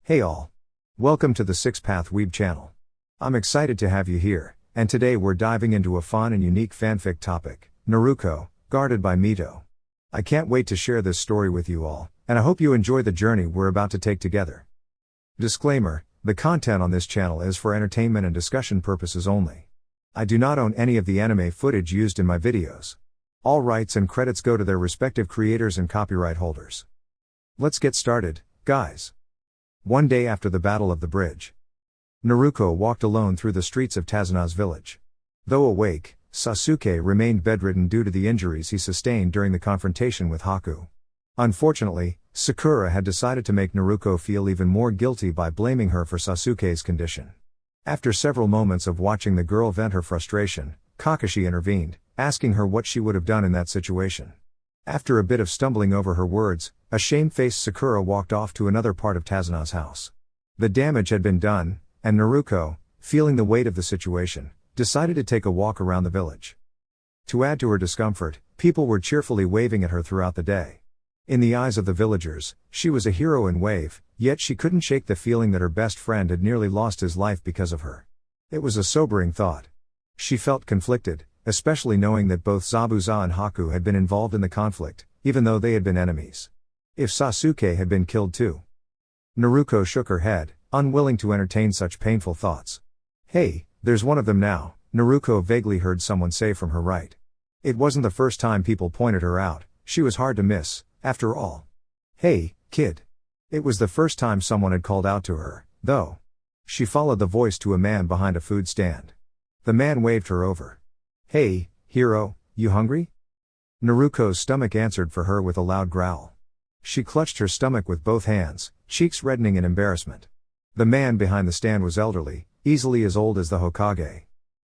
Hey all. Welcome to the Six Path Weeb channel. I'm excited to have you here, and today we're diving into a fun and unique fanfic topic, Naruko, guarded by Mito. I can't wait to share this story with you all, and I hope you enjoy the journey we're about to take together. Disclaimer, the content on this channel is for entertainment and discussion purposes only. I do not own any of the anime footage used in my videos. All rights and credits go to their respective creators and copyright holders. Let's get started, guys. One day after the Battle of the Bridge, Naruko walked alone through the streets of Tazuna's village. Though awake, Sasuke remained bedridden due to the injuries he sustained during the confrontation with Haku. Unfortunately, Sakura had decided to make Naruko feel even more guilty by blaming her for Sasuke's condition. After several moments of watching the girl vent her frustration, Kakashi intervened, asking her what she would have done in that situation. After a bit of stumbling over her words, a shamefaced Sakura walked off to another part of Tazuna's house. The damage had been done, and Naruko, feeling the weight of the situation, decided to take a walk around the village. To add to her discomfort, people were cheerfully waving at her throughout the day. In the eyes of the villagers, she was a hero in wave, yet she couldn't shake the feeling that her best friend had nearly lost his life because of her. It was a sobering thought. She felt conflicted, especially knowing that both Zabuza and Haku had been involved in the conflict, even though they had been enemies. If Sasuke had been killed too? Naruko shook her head, unwilling to entertain such painful thoughts. Hey, there's one of them now, Naruko vaguely heard someone say from her right. It wasn't the first time people pointed her out, she was hard to miss, after all. Hey, kid. It was the first time someone had called out to her, though. She followed the voice to a man behind a food stand. The man waved her over. Hey, hero, you hungry? Naruko's stomach answered for her with a loud growl. She clutched her stomach with both hands, cheeks reddening in embarrassment. The man behind the stand was elderly, easily as old as the Hokage.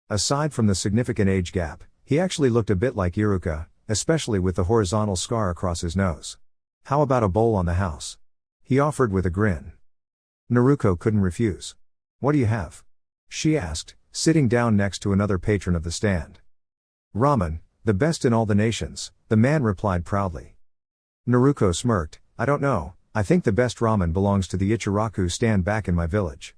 Aside from the significant age gap, he actually looked a bit like Iruka, especially with the horizontal scar across his nose. How about a bowl on the house? He offered with a grin. Naruko couldn't refuse. What do you have? She asked, sitting down next to another patron of the stand. Ramen, the best in all the nations, the man replied proudly. Naruko smirked, I don't know, I think the best ramen belongs to the Ichiraku stand back in my village.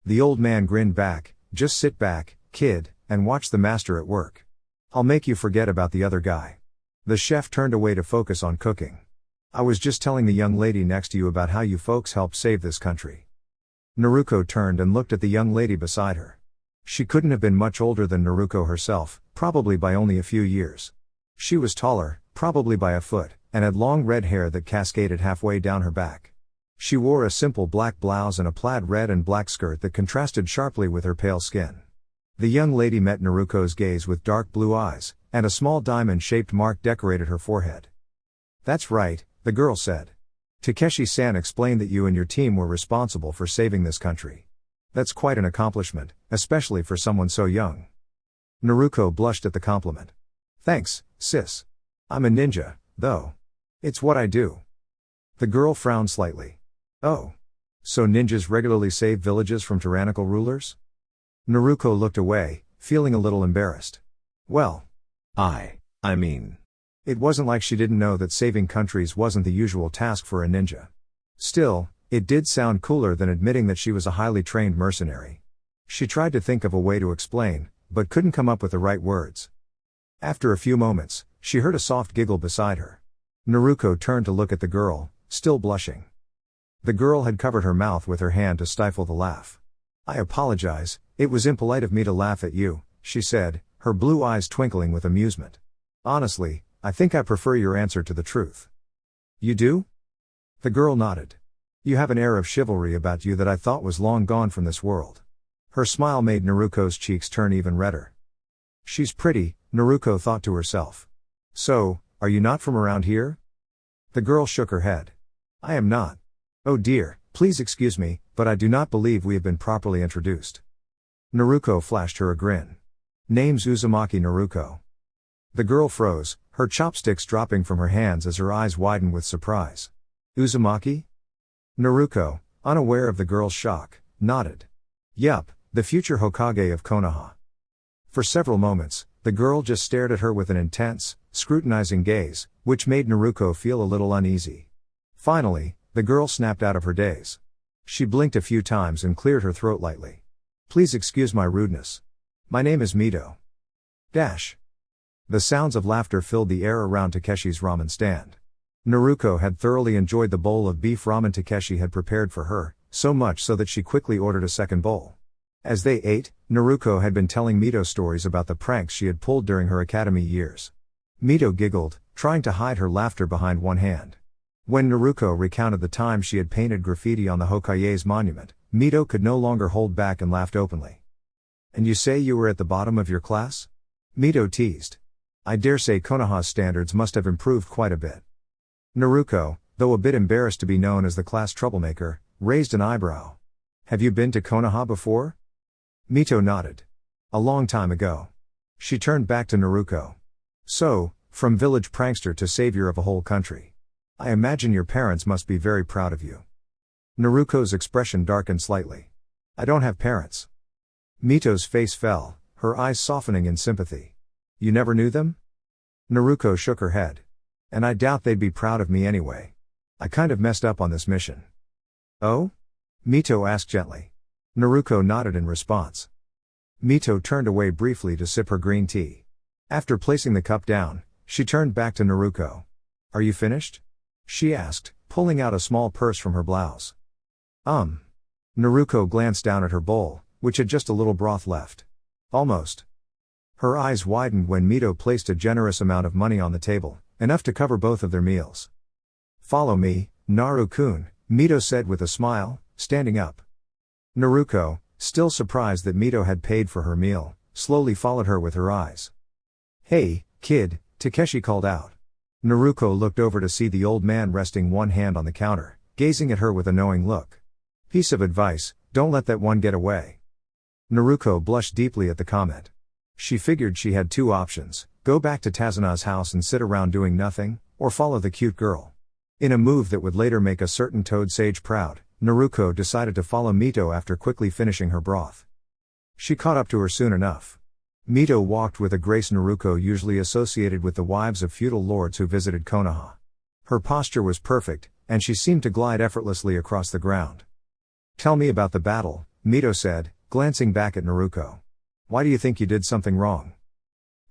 The old man grinned back, just sit back, kid, and watch the master at work. I'll make you forget about the other guy. The chef turned away to focus on cooking. I was just telling the young lady next to you about how you folks helped save this country. Naruko turned and looked at the young lady beside her. She couldn't have been much older than Naruko herself, probably by only a few years. She was taller, probably by a foot, and had long red hair that cascaded halfway down her back. She wore a simple black blouse and a plaid red and black skirt that contrasted sharply with her pale skin. The young lady met Naruko's gaze with dark blue eyes, and a small diamond-shaped mark decorated her forehead. That's right, the girl said. Takeshi-san explained that you and your team were responsible for saving this country. That's quite an accomplishment, especially for someone so young. Naruko blushed at the compliment. Thanks, sis. I'm a ninja, though. It's what I do. The girl frowned slightly. Oh. So ninjas regularly save villages from tyrannical rulers? Naruko looked away, feeling a little embarrassed. Well. I mean. It wasn't like she didn't know that saving countries wasn't the usual task for a ninja. Still, it did sound cooler than admitting that she was a highly trained mercenary. She tried to think of a way to explain, but couldn't come up with the right words. After a few moments, she heard a soft giggle beside her. Naruko turned to look at the girl, still blushing. The girl had covered her mouth with her hand to stifle the laugh. I apologize, it was impolite of me to laugh at you, she said, her blue eyes twinkling with amusement. Honestly, I think I prefer your answer to the truth. You do? The girl nodded. You have an air of chivalry about you that I thought was long gone from this world. Her smile made Naruko's cheeks turn even redder. She's pretty, Naruko thought to herself. So, are you not from around here? The girl shook her head. I am not. Oh dear, please excuse me, but I do not believe we have been properly introduced. Naruko flashed her a grin. Name's Uzumaki Naruko. The girl froze, her chopsticks dropping from her hands as her eyes widened with surprise. Uzumaki? Naruko, unaware of the girl's shock, nodded. Yup, the future Hokage of Konoha. For several moments, the girl just stared at her with an intense, scrutinizing gaze, which made Naruko feel a little uneasy. Finally, the girl snapped out of her daze. She blinked a few times and cleared her throat lightly. Please excuse my rudeness. My name is Mito. Dash. The sounds of laughter filled the air around Takeshi's ramen stand. Naruko had thoroughly enjoyed the bowl of beef ramen Takeshi had prepared for her, so much so that she quickly ordered a second bowl. As they ate, Naruko had been telling Mito stories about the pranks she had pulled during her academy years. Mito giggled, trying to hide her laughter behind one hand. When Naruko recounted the time she had painted graffiti on the Hokage's monument, Mito could no longer hold back and laughed openly. And you say you were at the bottom of your class? Mito teased. I dare say Konoha's standards must have improved quite a bit. Naruko, though a bit embarrassed to be known as the class troublemaker, raised an eyebrow. Have you been to Konoha before? Mito nodded. A long time ago. She turned back to Naruko. So, from village prankster to savior of a whole country. I imagine your parents must be very proud of you. Naruko's expression darkened slightly. I don't have parents. Mito's face fell, her eyes softening in sympathy. You never knew them? Naruko shook her head. And I doubt they'd be proud of me anyway. I kind of messed up on this mission. Oh? Mito asked gently. Naruko nodded in response. Mito turned away briefly to sip her green tea. After placing the cup down, she turned back to Naruko. Are you finished? She asked, pulling out a small purse from her blouse. Naruko glanced down at her bowl, which had just a little broth left. Almost. Her eyes widened when Mito placed a generous amount of money on the table, enough to cover both of their meals. Follow me, Naru-kun, Mito said with a smile, standing up. Naruko, still surprised that Mito had paid for her meal, slowly followed her with her eyes. Hey, kid, Takeshi called out. Naruko looked over to see the old man resting one hand on the counter, gazing at her with a knowing look. Piece of advice, don't let that one get away. Naruko blushed deeply at the comment. She figured she had two options, go back to Tazuna's house and sit around doing nothing, or follow the cute girl. In a move that would later make a certain Toad Sage proud, Naruko decided to follow Mito after quickly finishing her broth. She caught up to her soon enough. Mito walked with a grace Naruko usually associated with the wives of feudal lords who visited Konoha. Her posture was perfect, and she seemed to glide effortlessly across the ground. Tell me about the battle, Mito said, glancing back at Naruko. Why do you think you did something wrong?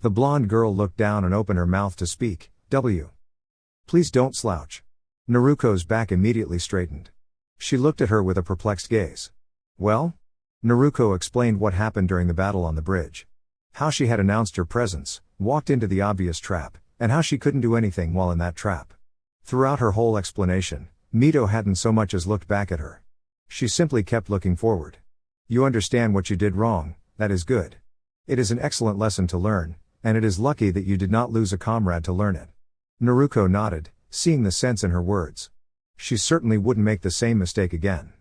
The blonde girl looked down and opened her mouth to speak. Please don't slouch. Naruko's back immediately straightened. She looked at her with a perplexed gaze. Well? Naruko explained what happened during the battle on the bridge. How she had announced her presence, walked into the obvious trap, and how she couldn't do anything while in that trap. Throughout her whole explanation, Mito hadn't so much as looked back at her. She simply kept looking forward. You understand what you did wrong, that is good. It is an excellent lesson to learn, and it is lucky that you did not lose a comrade to learn it. Naruko nodded, seeing the sense in her words. She certainly wouldn't make the same mistake again.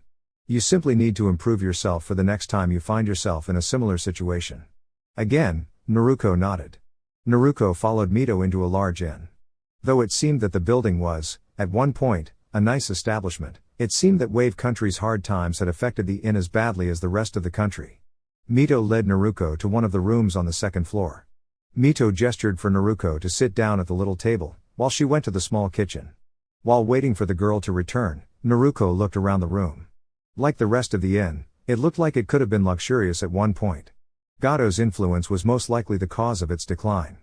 You simply need to improve yourself for the next time you find yourself in a similar situation. Again, Naruko nodded. Naruko followed Mito into a large inn. Though it seemed that the building was, at one point, a nice establishment, it seemed that Wave Country's hard times had affected the inn as badly as the rest of the country. Mito led Naruko to one of the rooms on the second floor. Mito gestured for Naruko to sit down at the little table, while she went to the small kitchen. While waiting for the girl to return, Naruko looked around the room. Like the rest of the inn, it looked like it could have been luxurious at one point. Gado's influence was most likely the cause of its decline.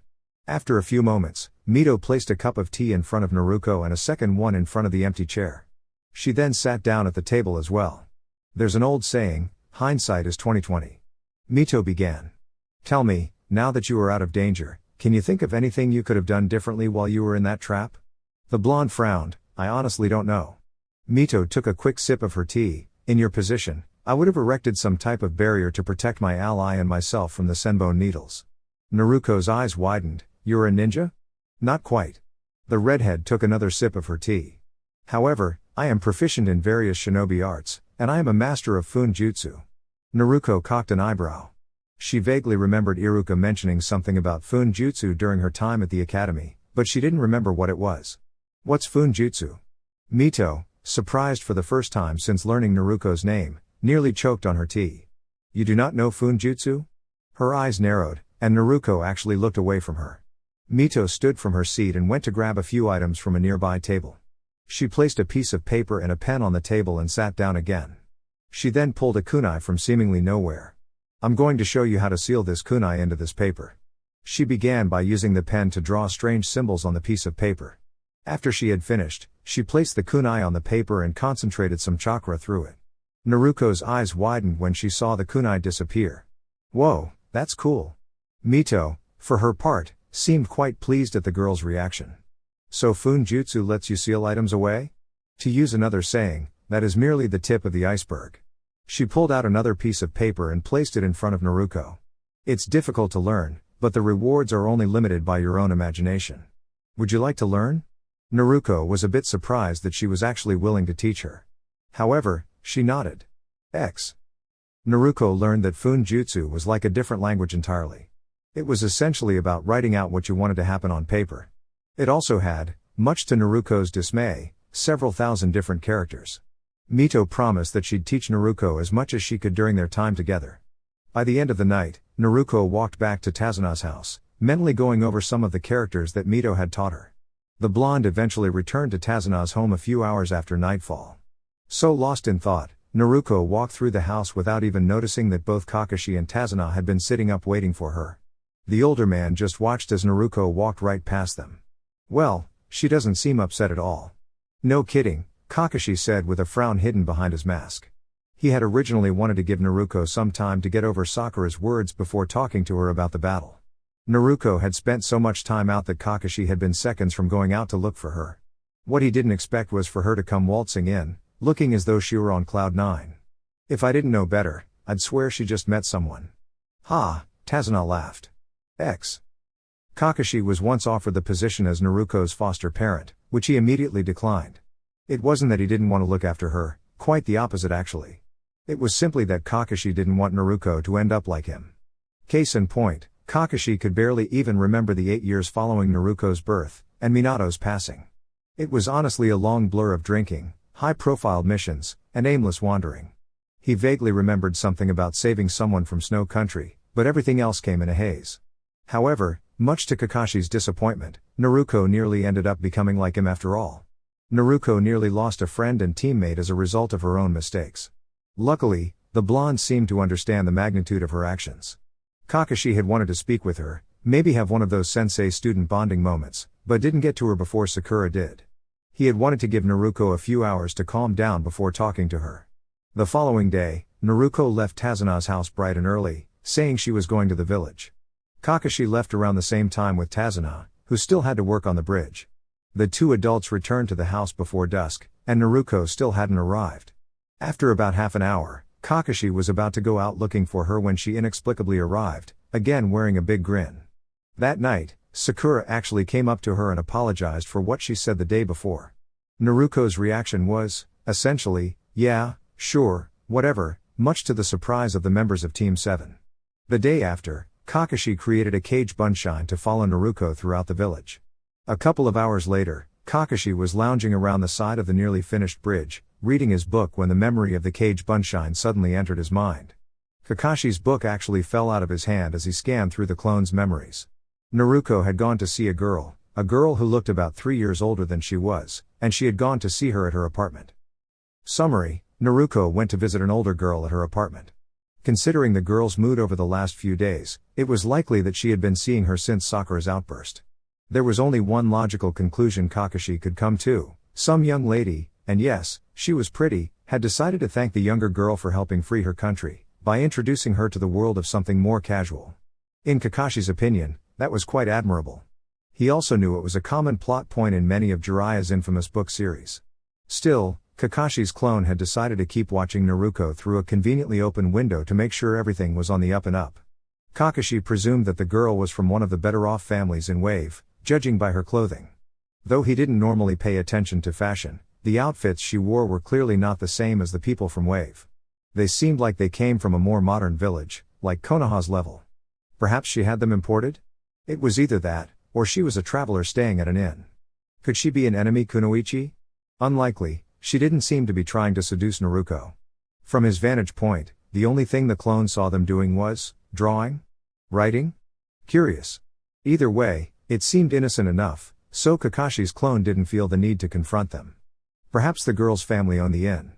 After a few moments, Mito placed a cup of tea in front of Naruko and a second one in front of the empty chair. She then sat down at the table as well. There's an old saying, hindsight is 20/20. Mito began. Tell me, now that you are out of danger, can you think of anything you could have done differently while you were in that trap? The blonde frowned. I honestly don't know. Mito took a quick sip of her tea. In your position, I would have erected some type of barrier to protect my ally and myself from the senbon needles. Naruko's eyes widened. You're a ninja? Not quite. The redhead took another sip of her tea. However, I am proficient in various shinobi arts, and I am a master of Funjutsu. Naruko cocked an eyebrow. She vaguely remembered Iruka mentioning something about Funjutsu during her time at the academy, but she didn't remember what it was. What's Funjutsu? Mito, surprised for the first time since learning Naruko's name, nearly choked on her tea. You do not know Funjutsu? Her eyes narrowed, and Naruko actually looked away from her. Mito stood from her seat and went to grab a few items from a nearby table. She placed a piece of paper and a pen on the table and sat down again. She then pulled a kunai from seemingly nowhere. I'm going to show you how to seal this kunai into this paper. She began by using the pen to draw strange symbols on the piece of paper. After she had finished, she placed the kunai on the paper and concentrated some chakra through it. Naruko's eyes widened when she saw the kunai disappear. Whoa, that's cool. Mito, for her part, seemed quite pleased at the girl's reaction. So Funjutsu lets you seal items away? To use another saying, that is merely the tip of the iceberg. She pulled out another piece of paper and placed it in front of Naruko. It's difficult to learn, but the rewards are only limited by your own imagination. Would you like to learn? Naruko was a bit surprised that she was actually willing to teach her. However, she nodded. Naruko learned that Funjutsu was like a different language entirely. It was essentially about writing out what you wanted to happen on paper. It also had, much to Naruko's dismay, several thousand different characters. Mito promised that she'd teach Naruko as much as she could during their time together. By the end of the night, Naruko walked back to Tazuna's house, mentally going over some of the characters that Mito had taught her. The blonde eventually returned to Tazuna's home a few hours after nightfall. So lost in thought, Naruko walked through the house without even noticing that both Kakashi and Tazuna had been sitting up waiting for her. The older man just watched as Naruko walked right past them. Well, she doesn't seem upset at all. No kidding, Kakashi said with a frown hidden behind his mask. He had originally wanted to give Naruko some time to get over Sakura's words before talking to her about the battle. Naruko had spent so much time out that Kakashi had been seconds from going out to look for her. What he didn't expect was for her to come waltzing in, looking as though she were on cloud 9. If I didn't know better, I'd swear she just met someone. Ha, Tazuna laughed. Kakashi was once offered the position as Naruko's foster parent, which he immediately declined. It wasn't that he didn't want to look after her, quite the opposite actually. It was simply that Kakashi didn't want Naruko to end up like him. Case in point, Kakashi could barely even remember the 8 years following Naruko's birth, and Minato's passing. It was honestly a long blur of drinking, high-profile missions, and aimless wandering. He vaguely remembered something about saving someone from Snow Country, but everything else came in a haze. However, much to Kakashi's disappointment, Naruko nearly ended up becoming like him after all. Naruko nearly lost a friend and teammate as a result of her own mistakes. Luckily, the blonde seemed to understand the magnitude of her actions. Kakashi had wanted to speak with her, maybe have one of those sensei-student bonding moments, but didn't get to her before Sakura did. He had wanted to give Naruko a few hours to calm down before talking to her. The following day, Naruko left Tazuna's house bright and early, saying she was going to the village. Kakashi left around the same time with Tazuna, who still had to work on the bridge. The two adults returned to the house before dusk, and Naruko still hadn't arrived. After about half an hour, Kakashi was about to go out looking for her when she inexplicably arrived, again wearing a big grin. That night, Sakura actually came up to her and apologized for what she said the day before. Naruko's reaction was, essentially, yeah, sure, whatever, much to the surprise of the members of Team 7. The day after, Kakashi created a cage bunshine to follow Naruko throughout the village. A couple of hours later, Kakashi was lounging around the side of the nearly finished bridge, reading his book when the memory of the cage bunshine suddenly entered his mind. Kakashi's book actually fell out of his hand as he scanned through the clone's memories. Naruko had gone to see a girl who looked about 3 years older than she was, and she had gone to see her at her apartment. Summary: Naruko went to visit an older girl at her apartment. Considering the girl's mood over the last few days, it was likely that she had been seeing her since Sakura's outburst. There was only one logical conclusion Kakashi could come to: some young lady, and yes, she was pretty, had decided to thank the younger girl for helping free her country, by introducing her to the world of something more casual. In Kakashi's opinion, that was quite admirable. He also knew it was a common plot point in many of Jiraiya's infamous book series. Still, Kakashi's clone had decided to keep watching Naruko through a conveniently open window to make sure everything was on the up and up. Kakashi presumed that the girl was from one of the better-off families in Wave, judging by her clothing. Though he didn't normally pay attention to fashion, the outfits she wore were clearly not the same as the people from Wave. They seemed like they came from a more modern village, like Konoha's level. Perhaps she had them imported? It was either that, or she was a traveler staying at an inn. Could she be an enemy kunoichi? Unlikely, she didn't seem to be trying to seduce Naruko. From his vantage point, the only thing the clone saw them doing was, drawing? Writing? Curious. Either way, it seemed innocent enough, so Kakashi's clone didn't feel the need to confront them. Perhaps the girl's family owned the inn.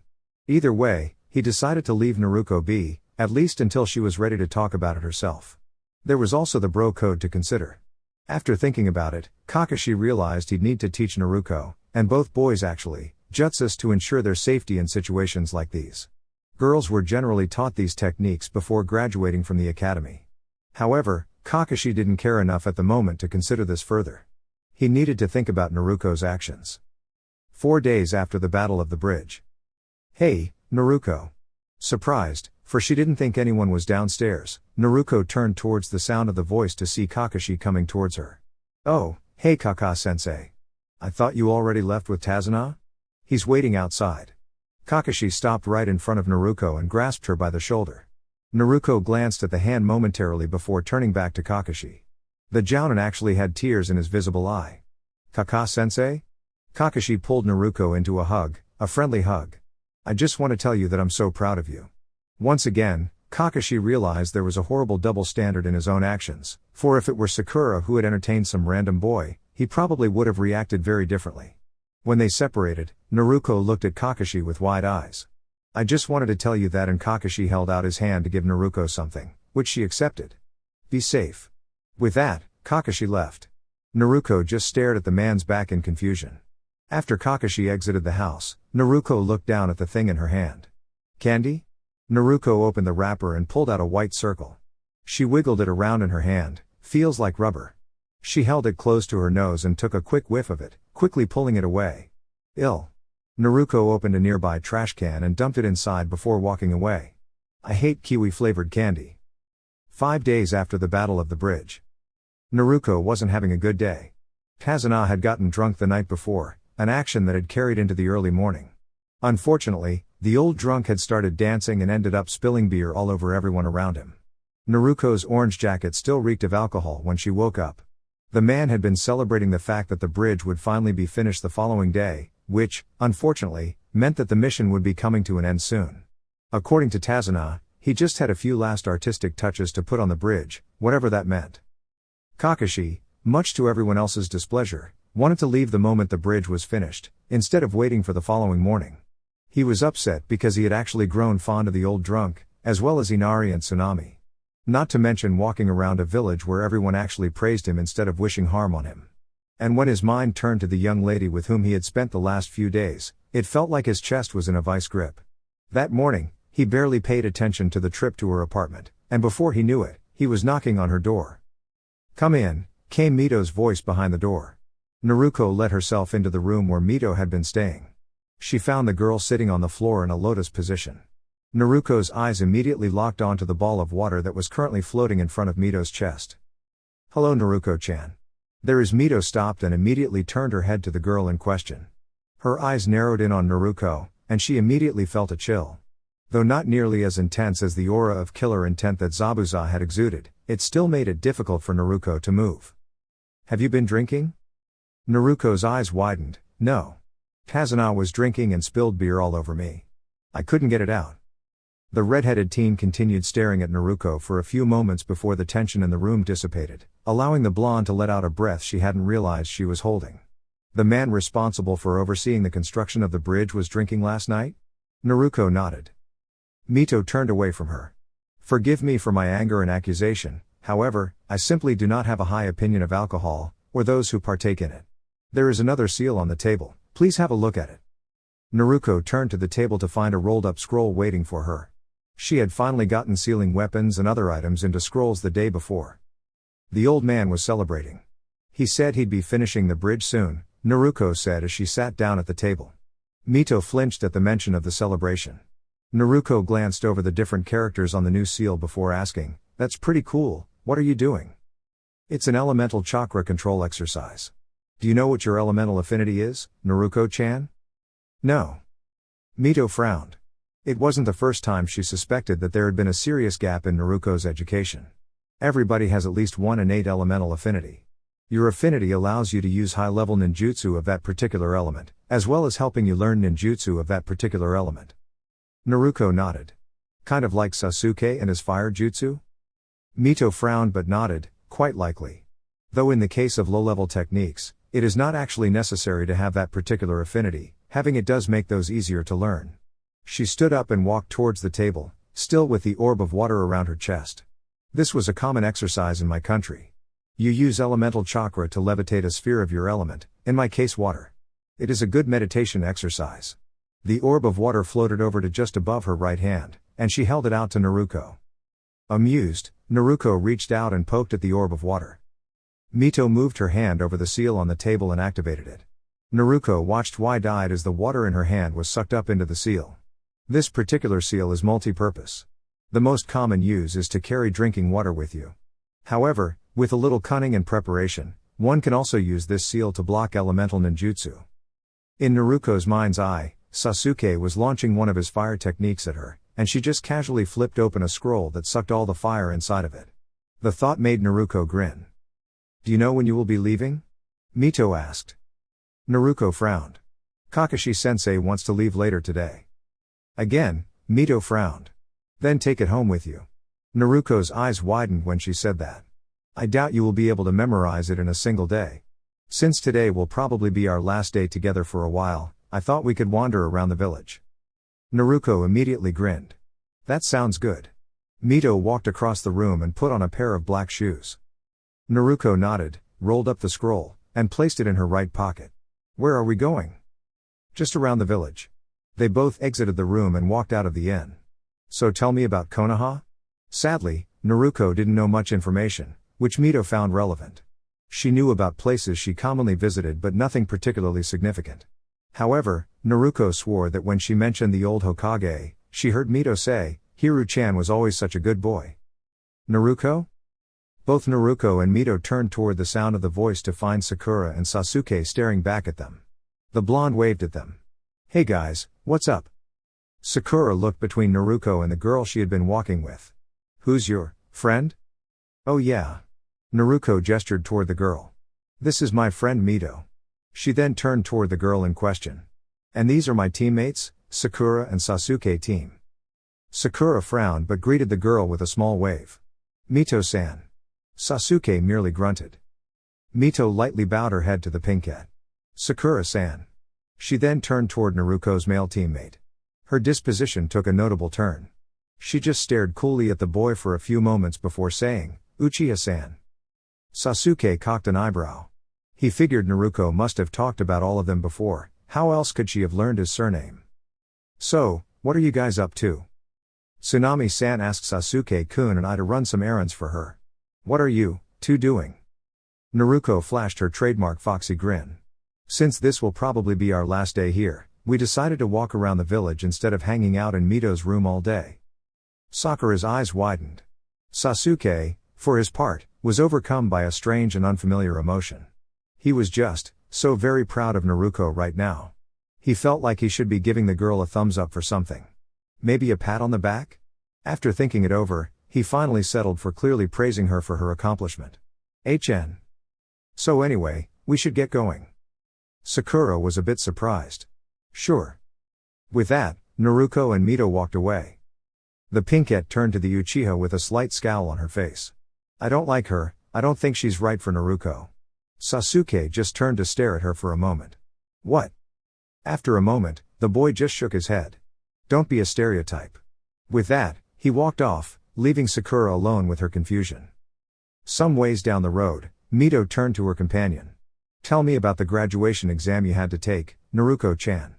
Either way, he decided to leave Naruko be, at least until she was ready to talk about it herself. There was also the bro code to consider. After thinking about it, Kakashi realized he'd need to teach Naruko, and both boys actually, jutsus to ensure their safety in situations like these. Girls were generally taught these techniques before graduating from the academy. However, Kakashi didn't care enough at the moment to consider this further. He needed to think about Naruko's actions. 4 days after the Battle of the Bridge. "Hey, Naruko." Surprised, for she didn't think anyone was downstairs, Naruko turned towards the sound of the voice to see Kakashi coming towards her. "Oh, hey Kaka-sensei. I thought you already left with Tazuna? He's waiting outside." Kakashi stopped right in front of Naruko and grasped her by the shoulder. Naruko glanced at the hand momentarily before turning back to Kakashi. The Jounin actually had tears in his visible eye. "Kaka-sensei?" Kakashi pulled Naruko into a hug, a friendly hug. "I just want to tell you that I'm so proud of you." Once again, Kakashi realized there was a horrible double standard in his own actions, for if it were Sakura who had entertained some random boy, he probably would have reacted very differently. When they separated, Naruko looked at Kakashi with wide eyes. "I just wanted to tell you that," and Kakashi held out his hand to give Naruko something, which she accepted. "Be safe." With that, Kakashi left. Naruko just stared at the man's back in confusion. After Kakashi exited the house, Naruko looked down at the thing in her hand. "Candy?" Naruko opened the wrapper and pulled out a white circle. She wiggled it around in her hand. "Feels like rubber." She held it close to her nose and took a quick whiff of it, quickly pulling it away. "Ill." Naruko opened a nearby trash can and dumped it inside before walking away. "I hate kiwi-flavored candy." 5 days after the Battle of the Bridge. Naruko wasn't having a good day. Tazuna had gotten drunk the night before, an action that had carried into the early morning. Unfortunately, the old drunk had started dancing and ended up spilling beer all over everyone around him. Naruko's orange jacket still reeked of alcohol when she woke up. The man had been celebrating the fact that the bridge would finally be finished the following day, which, unfortunately, meant that the mission would be coming to an end soon. According to Tazuna, he just had a few last artistic touches to put on the bridge, whatever that meant. Kakashi, much to everyone else's displeasure, wanted to leave the moment the bridge was finished, instead of waiting for the following morning. He was upset because he had actually grown fond of the old drunk, as well as Inari and Tsunami. Not to mention walking around a village where everyone actually praised him instead of wishing harm on him. And when his mind turned to the young lady with whom he had spent the last few days, it felt like his chest was in a vice grip. That morning, he barely paid attention to the trip to her apartment, and before he knew it, he was knocking on her door. "Come in," came Mito's voice behind the door. Naruko let herself into the room where Mito had been staying. She found the girl sitting on the floor in a lotus position. Naruko's eyes immediately locked onto the ball of water that was currently floating in front of Mito's chest. "Hello Naruko-chan." Mito stopped and immediately turned her head to the girl in question. Her eyes narrowed in on Naruko, and she immediately felt a chill. Though not nearly as intense as the aura of killer intent that Zabuza had exuded, it still made it difficult for Naruko to move. "Have you been drinking?" Naruko's eyes widened. "No. Tazuna was drinking and spilled beer all over me. I couldn't get it out." The red-headed teen continued staring at Naruko for a few moments before the tension in the room dissipated, allowing the blonde to let out a breath she hadn't realized she was holding. "The man responsible for overseeing the construction of the bridge was drinking last night?" Naruko nodded. Mito turned away from her. "Forgive me for my anger and accusation, however, I simply do not have a high opinion of alcohol, or those who partake in it. There is another seal on the table, please have a look at it." Naruko turned to the table to find a rolled-up scroll waiting for her. She had finally gotten sealing weapons and other items into scrolls the day before. The old man was celebrating. He said he'd be finishing the bridge soon, Naruko said as she sat down at the table. Mito flinched at the mention of the celebration. Naruko glanced over the different characters on the new seal before asking, "That's pretty cool, what are you doing?" "It's an elemental chakra control exercise." "Do you know what your elemental affinity is, Naruko-chan?" "No." Mito frowned. It wasn't the first time she suspected that there had been a serious gap in Naruko's education. Everybody has at least one innate elemental affinity. Your affinity allows you to use high-level ninjutsu of that particular element, as well as helping you learn ninjutsu of that particular element. Naruko nodded. "Kind of like Sasuke and his fire jutsu?" Mito frowned but nodded, "Quite likely. Though in the case of low-level techniques, it is not actually necessary to have that particular affinity, having it does make those easier to learn." She stood up and walked towards the table, still with the orb of water around her chest. This was a common exercise in my country. You use elemental chakra to levitate a sphere of your element, in my case water. It is a good meditation exercise. The orb of water floated over to just above her right hand, and she held it out to Naruko. Amused, Naruko reached out and poked at the orb of water. Mito moved her hand over the seal on the table and activated it. Naruko watched wide-eyed as the water in her hand was sucked up into the seal. This particular seal is multi-purpose. The most common use is to carry drinking water with you. However, with a little cunning and preparation, one can also use this seal to block elemental ninjutsu. In Naruko's mind's eye, Sasuke was launching one of his fire techniques at her, and she just casually flipped open a scroll that sucked all the fire inside of it. The thought made Naruko grin. "Do you know when you will be leaving?" Mito asked. Naruko frowned. "Kakashi-sensei wants to leave later today." Again, Mito frowned. "Then take it home with you." Naruko's eyes widened when she said that. "I doubt you will be able to memorize it in a single day. Since today will probably be our last day together for a while, I thought we could wander around the village." Naruko immediately grinned. "That sounds good." Mito walked across the room and put on a pair of black shoes. Naruko nodded, rolled up the scroll, and placed it in her right pocket. "Where are we going?" "Just around the village." They both exited the room and walked out of the inn. "So tell me about Konoha?" Sadly, Naruko didn't know much information, which Mito found relevant. She knew about places she commonly visited but nothing particularly significant. However, Naruko swore that when she mentioned the old Hokage, she heard Mito say, "Hiru-chan was always such a good boy." "Naruko?" Both Naruko and Mito turned toward the sound of the voice to find Sakura and Sasuke staring back at them. The blonde waved at them. "Hey guys, what's up?" Sakura looked between Naruko and the girl she had been walking with. "Who's your friend?" "Oh yeah." Naruko gestured toward the girl. "This is my friend Mito." She then turned toward the girl in question. "And these are my teammates, Sakura and Sasuke team." Sakura frowned but greeted the girl with a small wave. "Mito-san." Sasuke merely grunted. Mito lightly bowed her head to the pinkette. "Sakura-san." She then turned toward Naruko's male teammate. Her disposition took a notable turn. She just stared coolly at the boy for a few moments before saying, "Uchiha-san." Sasuke cocked an eyebrow. He figured Naruko must have talked about all of them before, how else could she have learned his surname? "So, what are you guys up to?" "Tsunami-san asked Sasuke-kun and I to run some errands for her." "What are you two doing?" Naruko flashed her trademark foxy grin. "Since this will probably be our last day here, we decided to walk around the village instead of hanging out in Mito's room all day." Sakura's eyes widened. Sasuke, for his part, was overcome by a strange and unfamiliar emotion. He was just so very proud of Naruko right now. He felt like he should be giving the girl a thumbs up for something. Maybe a pat on the back? After thinking it over, he finally settled for clearly praising her for her accomplishment. "HN. So anyway, we should get going." Sakura was a bit surprised. "Sure." With that, Naruko and Mito walked away. The pinkette turned to the Uchiha with a slight scowl on her face. "I don't like her, I don't think she's right for Naruko." Sasuke just turned to stare at her for a moment. "What?" After a moment, the boy just shook his head. "Don't be a stereotype." With that, he walked off, leaving Sakura alone with her confusion. Some ways down the road, Mito turned to her companion. "Tell me about the graduation exam you had to take, Naruko-chan."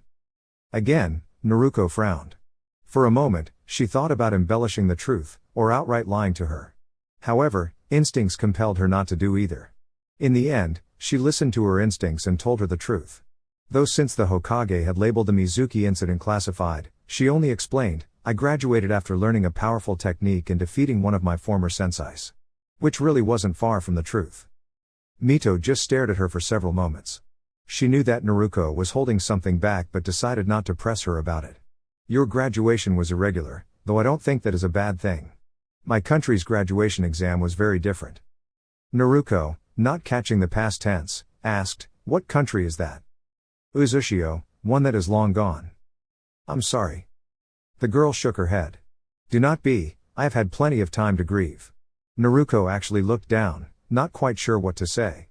Again, Naruko frowned. For a moment, she thought about embellishing the truth, or outright lying to her. However, instincts compelled her not to do either. In the end, she listened to her instincts and told her the truth. Though since the Hokage had labeled the Mizuki incident classified, she only explained, "I graduated after learning a powerful technique and defeating one of my former senseis." Which really wasn't far from the truth. Mito just stared at her for several moments. She knew that Naruko was holding something back but decided not to press her about it. "Your graduation was irregular, though I don't think that is a bad thing. My country's graduation exam was very different." Naruko, not catching the past tense, asked, "What country is that?" "Uzushio, one that is long gone." "I'm sorry." The girl shook her head. "Do not be, I have had plenty of time to grieve." Naruko actually looked down, not quite sure what to say.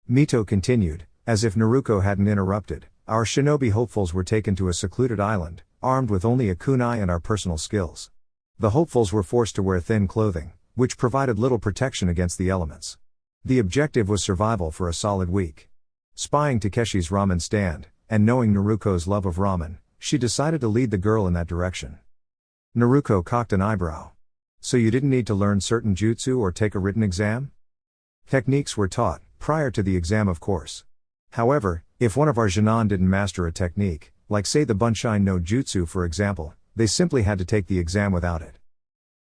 Mito continued, as if Naruko hadn't interrupted, "Our shinobi hopefuls were taken to a secluded island, armed with only a kunai and our personal skills. The hopefuls were forced to wear thin clothing, which provided little protection against the elements. The objective was survival for a solid week. Spying Takeshi's ramen stand, and knowing Naruko's love of ramen, she decided to lead the girl in that direction. Naruko cocked an eyebrow. So you didn't need to learn certain jutsu or take a written exam? Techniques were taught, prior to the exam of course. However, if one of our Genin didn't master a technique, like say the Bunshin no Jutsu for example, they simply had to take the exam without it.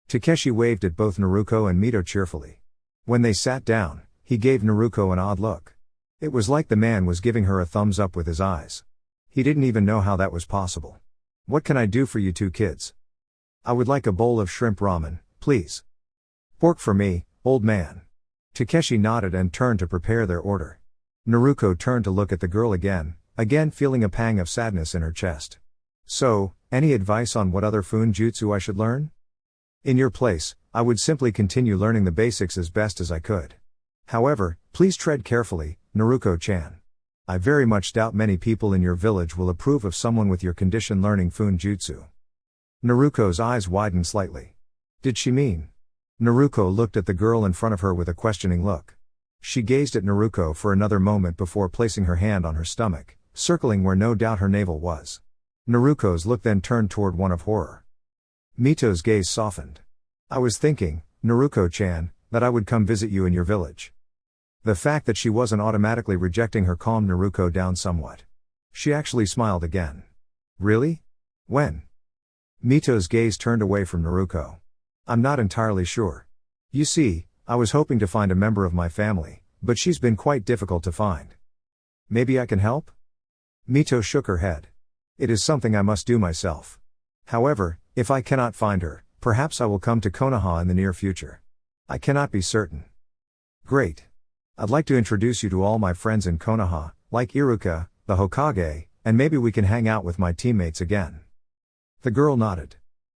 Takeshi waved at both Naruko and Mito cheerfully. When they sat down, he gave Naruko an odd look. It was like the man was giving her a thumbs up with his eyes. He didn't even know how that was possible. What can I do for you two kids? I would like a bowl of shrimp ramen, please. Pork for me, old man. Takeshi nodded and turned to prepare their order. Naruko turned to look at the girl again feeling a pang of sadness in her chest. So, any advice on what other jutsu I should learn? In your place, I would simply continue learning the basics as best as I could. However, please tread carefully, Naruko-chan. I very much doubt many people in your village will approve of someone with your condition learning jutsu. Naruko's eyes widened slightly. Did she mean? Naruko looked at the girl in front of her with a questioning look. She gazed at Naruko for another moment before placing her hand on her stomach, circling where no doubt her navel was. Naruko's look then turned toward one of horror. Mito's gaze softened. I was thinking, Naruko-chan, that I would come visit you in your village. The fact that she wasn't automatically rejecting her calmed Naruko down somewhat. She actually smiled again. Really? When? Mito's gaze turned away from Naruko. I'm not entirely sure. You see, I was hoping to find a member of my family, but she's been quite difficult to find. Maybe I can help? Mito shook her head. It is something I must do myself. However, if I cannot find her, perhaps I will come to Konoha in the near future. I cannot be certain. Great. I'd like to introduce you to all my friends in Konoha, like Iruka, the Hokage, and maybe we can hang out with my teammates again. The girl nodded.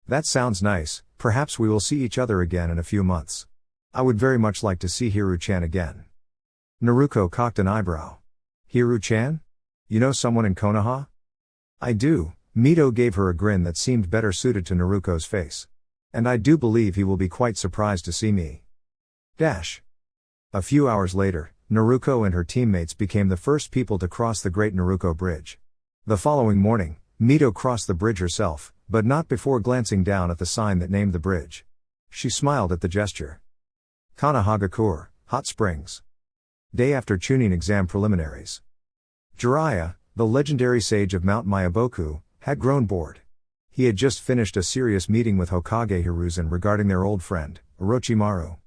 That sounds nice, perhaps we will see each other again in a few months. I would very much like to see Hiru-chan again. Naruko cocked an eyebrow. Hiru-chan? You know someone in Konoha? I do. Mito gave her a grin that seemed better suited to Naruko's face. And I do believe he will be quite surprised to see me. A few hours later, Naruko and her teammates became the first people to cross the Great Naruko Bridge. The following morning, Mito crossed the bridge herself, but not before glancing down at the sign that named the bridge. She smiled at the gesture. Kanahagakur, Hot Springs. Day after Chunin exam preliminaries. Jiraiya, the legendary sage of Mount Myaboku, had grown bored. He had just finished a serious meeting with Hokage Hiruzen regarding their old friend, Orochimaru.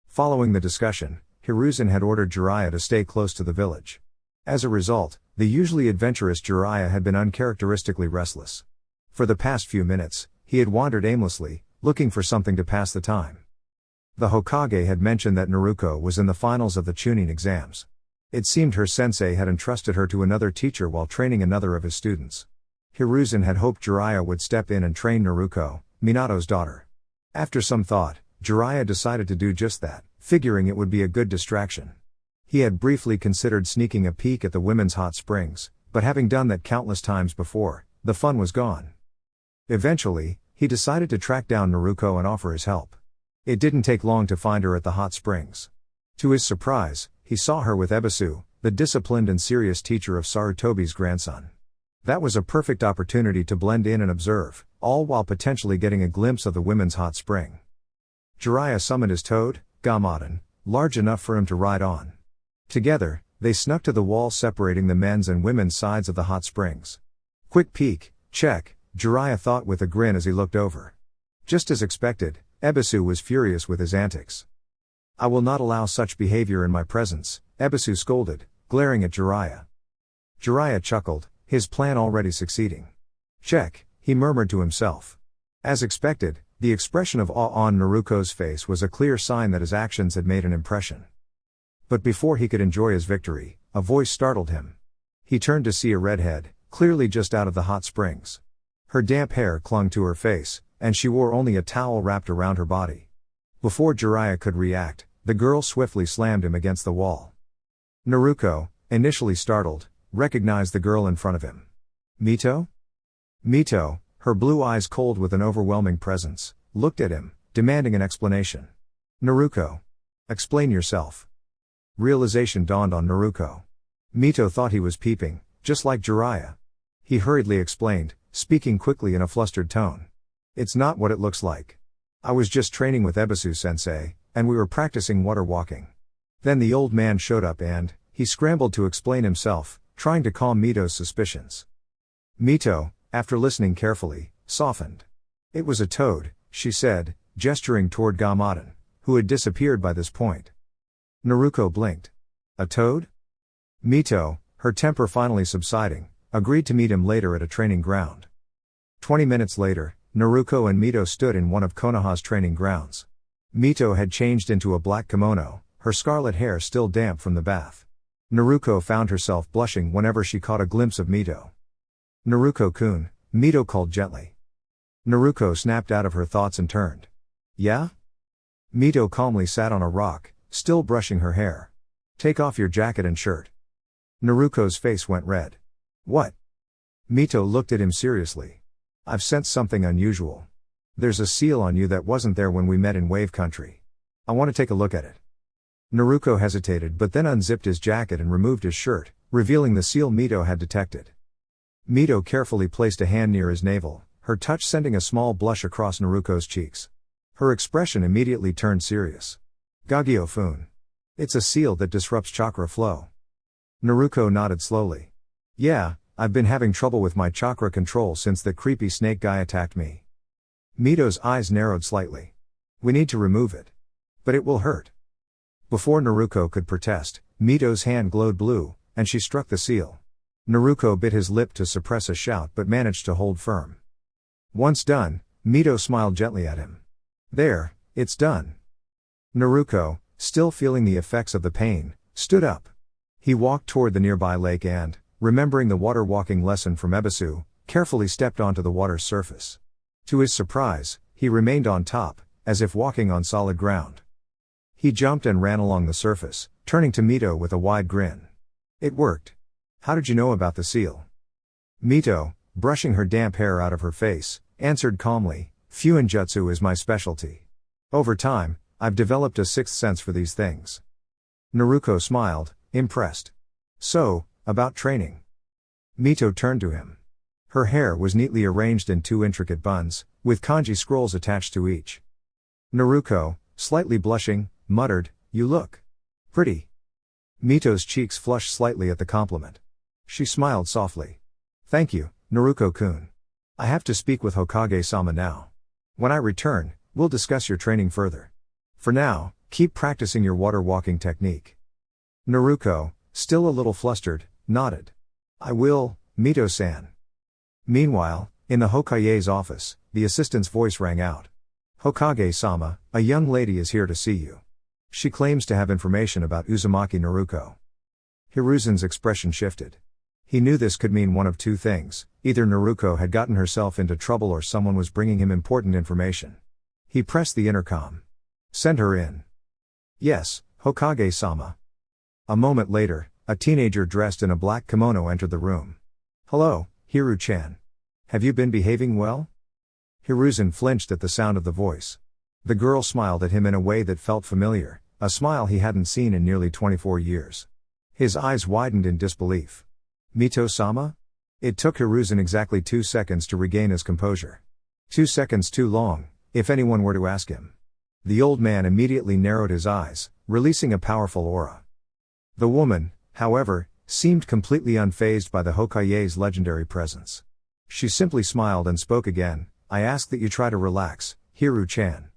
Following the discussion, Hiruzen had ordered Jiraiya to stay close to the village. As a result, the usually adventurous Jiraiya had been uncharacteristically restless. For the past few minutes, he had wandered aimlessly, looking for something to pass the time. The Hokage had mentioned that Naruko was in the finals of the Chunin exams. It seemed her sensei had entrusted her to another teacher while training another of his students. Hiruzen had hoped Jiraiya would step in and train Naruko, Minato's daughter. After some thought, Jiraiya decided to do just that, figuring it would be a good distraction. He had briefly considered sneaking a peek at the women's hot springs, but having done that countless times before, the fun was gone. Eventually, he decided to track down Naruko and offer his help. It didn't take long to find her at the hot springs. To his surprise, he saw her with Ebisu, the disciplined and serious teacher of Sarutobi's grandson. That was a perfect opportunity to blend in and observe, all while potentially getting a glimpse of the women's hot spring. Jiraiya summoned his toad, Gamaden, large enough for him to ride on. Together, they snuck to the wall separating the men's and women's sides of the hot springs. Quick peek, check, Jiraiya thought with a grin as he looked over. Just as expected, Ebisu was furious with his antics. I will not allow such behavior in my presence, Ebisu scolded, glaring at Jiraiya. Jiraiya chuckled, his plan already succeeding. Check, he murmured to himself. As expected, the expression of awe on Naruko's face was a clear sign that his actions had made an impression. But before he could enjoy his victory, a voice startled him. He turned to see a redhead, clearly just out of the hot springs. Her damp hair clung to her face, and she wore only a towel wrapped around her body. Before Jiraiya could react, the girl swiftly slammed him against the wall. Naruko, initially startled, recognized the girl in front of him. Mito? Mito, her blue eyes cold with an overwhelming presence, looked at him, demanding an explanation. Naruko. Explain yourself. Realization dawned on Naruko. Mito thought he was peeping, just like Jiraiya. He hurriedly explained, speaking quickly in a flustered tone. It's not what it looks like. I was just training with Ebisu-sensei, and we were practicing water walking. Then the old man showed up and, he scrambled to explain himself, trying to calm Mito's suspicions. Mito, after listening carefully, softened. It was a toad, she said, gesturing toward Gamaden, who had disappeared by this point. Naruko blinked. A toad? Mito, her temper finally subsiding, agreed to meet him later at a training ground. 20 minutes later, Naruko and Mito stood in one of Konoha's training grounds. Mito had changed into a black kimono, her scarlet hair still damp from the bath. Naruko found herself blushing whenever she caught a glimpse of Mito. Naruko-kun, Mito called gently. Naruko snapped out of her thoughts and turned. Yeah? Mito calmly sat on a rock, still brushing her hair. Take off your jacket and shirt. Naruko's face went red. What? Mito looked at him seriously. I've sensed something unusual. There's a seal on you that wasn't there when we met in Wave Country. I want to take a look at it. Naruko hesitated but then unzipped his jacket and removed his shirt, revealing the seal Mito had detected. Mito carefully placed a hand near his navel, her touch sending a small blush across Naruko's cheeks. Her expression immediately turned serious. Gagyo-fun. It's a seal that disrupts chakra flow. Naruko nodded slowly. Yeah, I've been having trouble with my chakra control since the creepy snake guy attacked me. Mito's eyes narrowed slightly. We need to remove it. But it will hurt. Before Naruko could protest, Mito's hand glowed blue, and she struck the seal. Naruko bit his lip to suppress a shout but managed to hold firm. Once done, Mito smiled gently at him. There, it's done. Naruko, still feeling the effects of the pain, stood up. He walked toward the nearby lake and, remembering the water walking lesson from Ebisu, carefully stepped onto the water's surface. To his surprise, he remained on top, as if walking on solid ground. He jumped and ran along the surface, turning to Mito with a wide grin. It worked. How did you know about the seal? Mito, brushing her damp hair out of her face, answered calmly, Fuinjutsu is my specialty. Over time, I've developed a sixth sense for these things. Naruko smiled, impressed. So, about training. Mito turned to him. Her hair was neatly arranged in 2 intricate buns, with kanji scrolls attached to each. Naruko, slightly blushing, muttered, You look pretty. Mito's cheeks flushed slightly at the compliment. She smiled softly. Thank you, Naruko-kun. I have to speak with Hokage-sama now. When I return, we'll discuss your training further. For now, keep practicing your water walking technique. Naruko, still a little flustered, nodded. I will, Mito-san. Meanwhile, in the Hokage's office, the assistant's voice rang out. Hokage-sama, a young lady is here to see you. She claims to have information about Uzumaki Naruko. Hiruzen's expression shifted. He knew this could mean one of two things, either Naruko had gotten herself into trouble or someone was bringing him important information. He pressed the intercom. Send her in. Yes, Hokage-sama. A moment later, a teenager dressed in a black kimono entered the room. Hello, Hiru-chan. Have you been behaving well? Hiruzen flinched at the sound of the voice. The girl smiled at him in a way that felt familiar, a smile he hadn't seen in nearly 24 years. His eyes widened in disbelief. Mito-sama? It took Hiruzen exactly 2 seconds to regain his composure. 2 seconds too long, if anyone were to ask him. The old man immediately narrowed his eyes, releasing a powerful aura. The woman, however, seemed completely unfazed by the Hokage's legendary presence. She simply smiled and spoke again, I ask that you try to relax, Hiru-chan.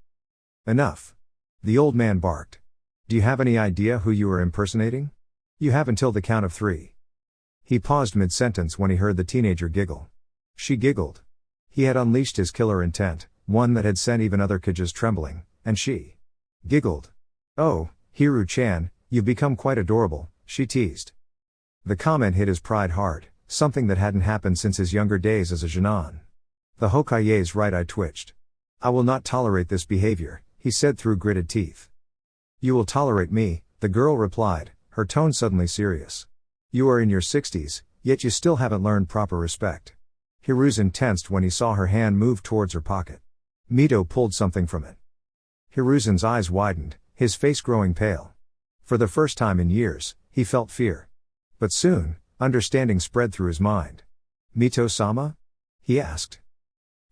Enough. The old man barked. Do you have any idea who you are impersonating? You have until the count of 3. He paused mid-sentence when he heard the teenager giggle. She giggled. He had unleashed his killer intent, one that had sent even other Kages trembling, and she giggled. Oh, Hiru-chan, you've become quite adorable, she teased. The comment hit his pride hard, something that hadn't happened since his younger days as a Genin. The Hokage's right eye twitched. I will not tolerate this behavior, he said through gritted teeth. You will tolerate me, the girl replied, her tone suddenly serious. You are in your 60s, yet you still haven't learned proper respect. Hiruzen tensed when he saw her hand move towards her pocket. Mito pulled something from it. Hiruzen's eyes widened, his face growing pale. For the first time in years, he felt fear. But soon, understanding spread through his mind. "Mito-sama?" he asked.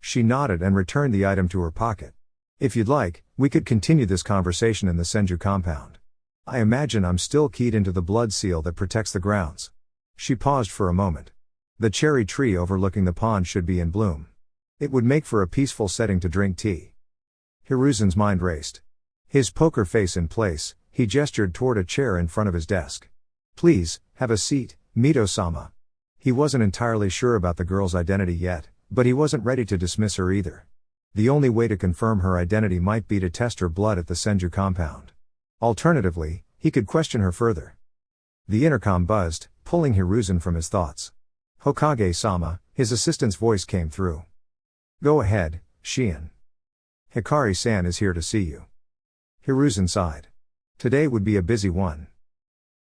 She nodded and returned the item to her pocket. "If you'd like, we could continue this conversation in the Senju compound. I imagine I'm still keyed into the blood seal that protects the grounds." She paused for a moment. The cherry tree overlooking the pond should be in bloom. It would make for a peaceful setting to drink tea. Hiruzen's mind raced. His poker face in place, he gestured toward a chair in front of his desk. "Please, have a seat, Mito-sama." He wasn't entirely sure about the girl's identity yet, but he wasn't ready to dismiss her either. The only way to confirm her identity might be to test her blood at the Senju compound. Alternatively, he could question her further. The intercom buzzed, pulling Hiruzen from his thoughts. "Hokage-sama," his assistant's voice came through. "Go ahead, Shion. Hikari-san is here to see you." Hiruzen sighed. Today would be a busy one.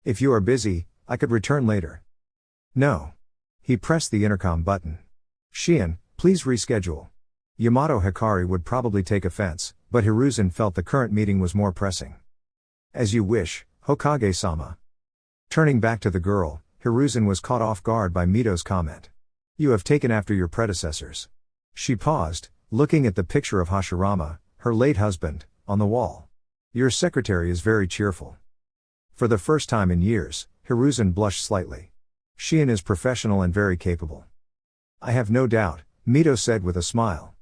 "If you are busy, I could return later." "No." He pressed the intercom button. "Shion, please reschedule." Yamato Hikari would probably take offense, but Hiruzen felt the current meeting was more pressing. "As you wish, Hokage-sama." Turning back to the girl, Hiruzen was caught off guard by Mito's comment. "You have taken after your predecessors." She paused, looking at the picture of Hashirama, her late husband, on the wall. "Your secretary is very cheerful." For the first time in years, Hiruzen blushed slightly. Shion is professional and very capable. "I have no doubt," Mito said with a smile.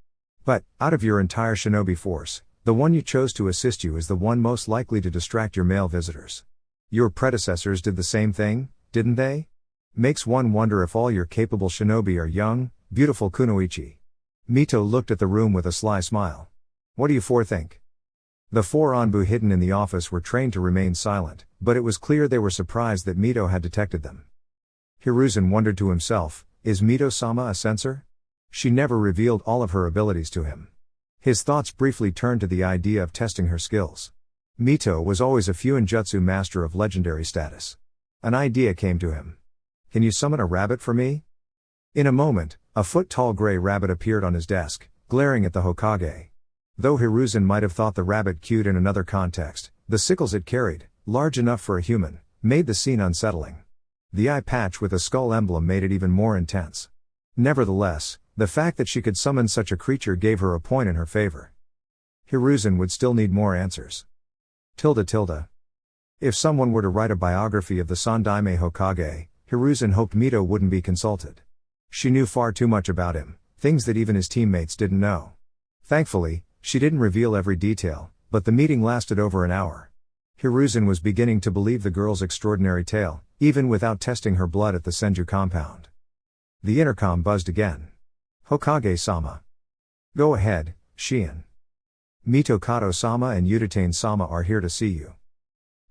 "But, out of your entire shinobi force, the one you chose to assist you is the one most likely to distract your male visitors. Your predecessors did the same thing, didn't they? Makes one wonder if all your capable shinobi are young, beautiful kunoichi." Mito looked at the room with a sly smile. "What do you four think?" The four Anbu hidden in the office were trained to remain silent, but it was clear they were surprised that Mito had detected them. Hiruzen wondered to himself, is Mito-sama a censor? She never revealed all of her abilities to him. His thoughts briefly turned to the idea of testing her skills. Mito was always a Fuinjutsu master of legendary status. An idea came to him. "Can you summon a rabbit for me?" In a moment, a foot-tall gray rabbit appeared on his desk, glaring at the Hokage. Though Hiruzen might have thought the rabbit cute in another context, the sickles it carried, large enough for a human, made the scene unsettling. The eye patch with a skull emblem made it even more intense. Nevertheless, the fact that she could summon such a creature gave her a point in her favor. Hiruzen would still need more answers. If someone were to write a biography of the Sandaime Hokage, Hiruzen hoped Mito wouldn't be consulted. She knew far too much about him, things that even his teammates didn't know. Thankfully, she didn't reveal every detail, but the meeting lasted over an hour. Hiruzen was beginning to believe the girl's extraordinary tale, even without testing her blood at the Senju compound. The intercom buzzed again. "Hokage-sama." "Go ahead, Shion. Mito Kato-sama and Udatane-sama are here to see you."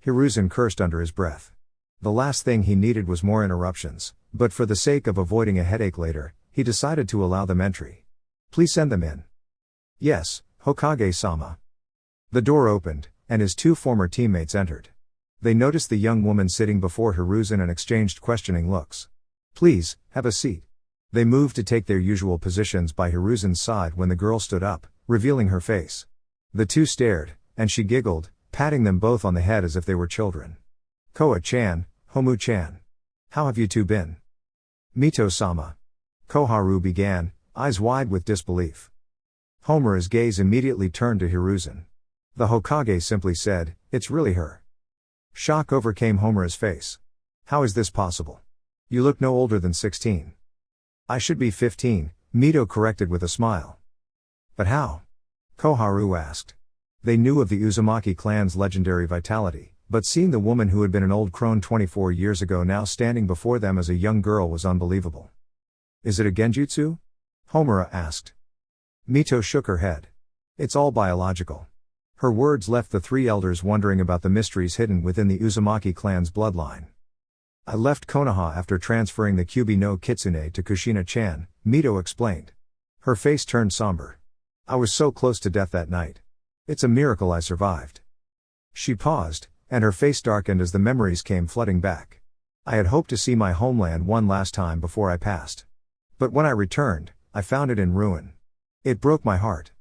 Hiruzen cursed under his breath. The last thing he needed was more interruptions, but for the sake of avoiding a headache later, he decided to allow them entry. "Please send them in." "Yes, Hokage-sama." The door opened, and his two former teammates entered. They noticed the young woman sitting before Hiruzen and exchanged questioning looks. "Please, have a seat." They moved to take their usual positions by Hiruzen's side when the girl stood up, revealing her face. The two stared, and she giggled, patting them both on the head as if they were children. "Koa-chan, Homu-chan. How have you two been?" "Mito-sama." Koharu began, eyes wide with disbelief. Homura's gaze immediately turned to Hiruzen. The Hokage simply said, "It's really her." Shock overcame Homura's face. "How is this possible? You look no older than 16. "I should be 15, Mito corrected with a smile. "But how?" Koharu asked. They knew of the Uzumaki clan's legendary vitality, but seeing the woman who had been an old crone 24 years ago now standing before them as a young girl was unbelievable. "Is it a genjutsu?" Homura asked. Mito shook her head. "It's all biological." Her words left the three elders wondering about the mysteries hidden within the Uzumaki clan's bloodline. "I left Konoha after transferring the Kyubi no Kitsune to Kushina-chan," Mito explained. Her face turned somber. "I was so close to death that night. It's a miracle I survived." She paused, and her face darkened as the memories came flooding back. "I had hoped to see my homeland one last time before I passed. But when I returned, I found it in ruin. It broke my heart.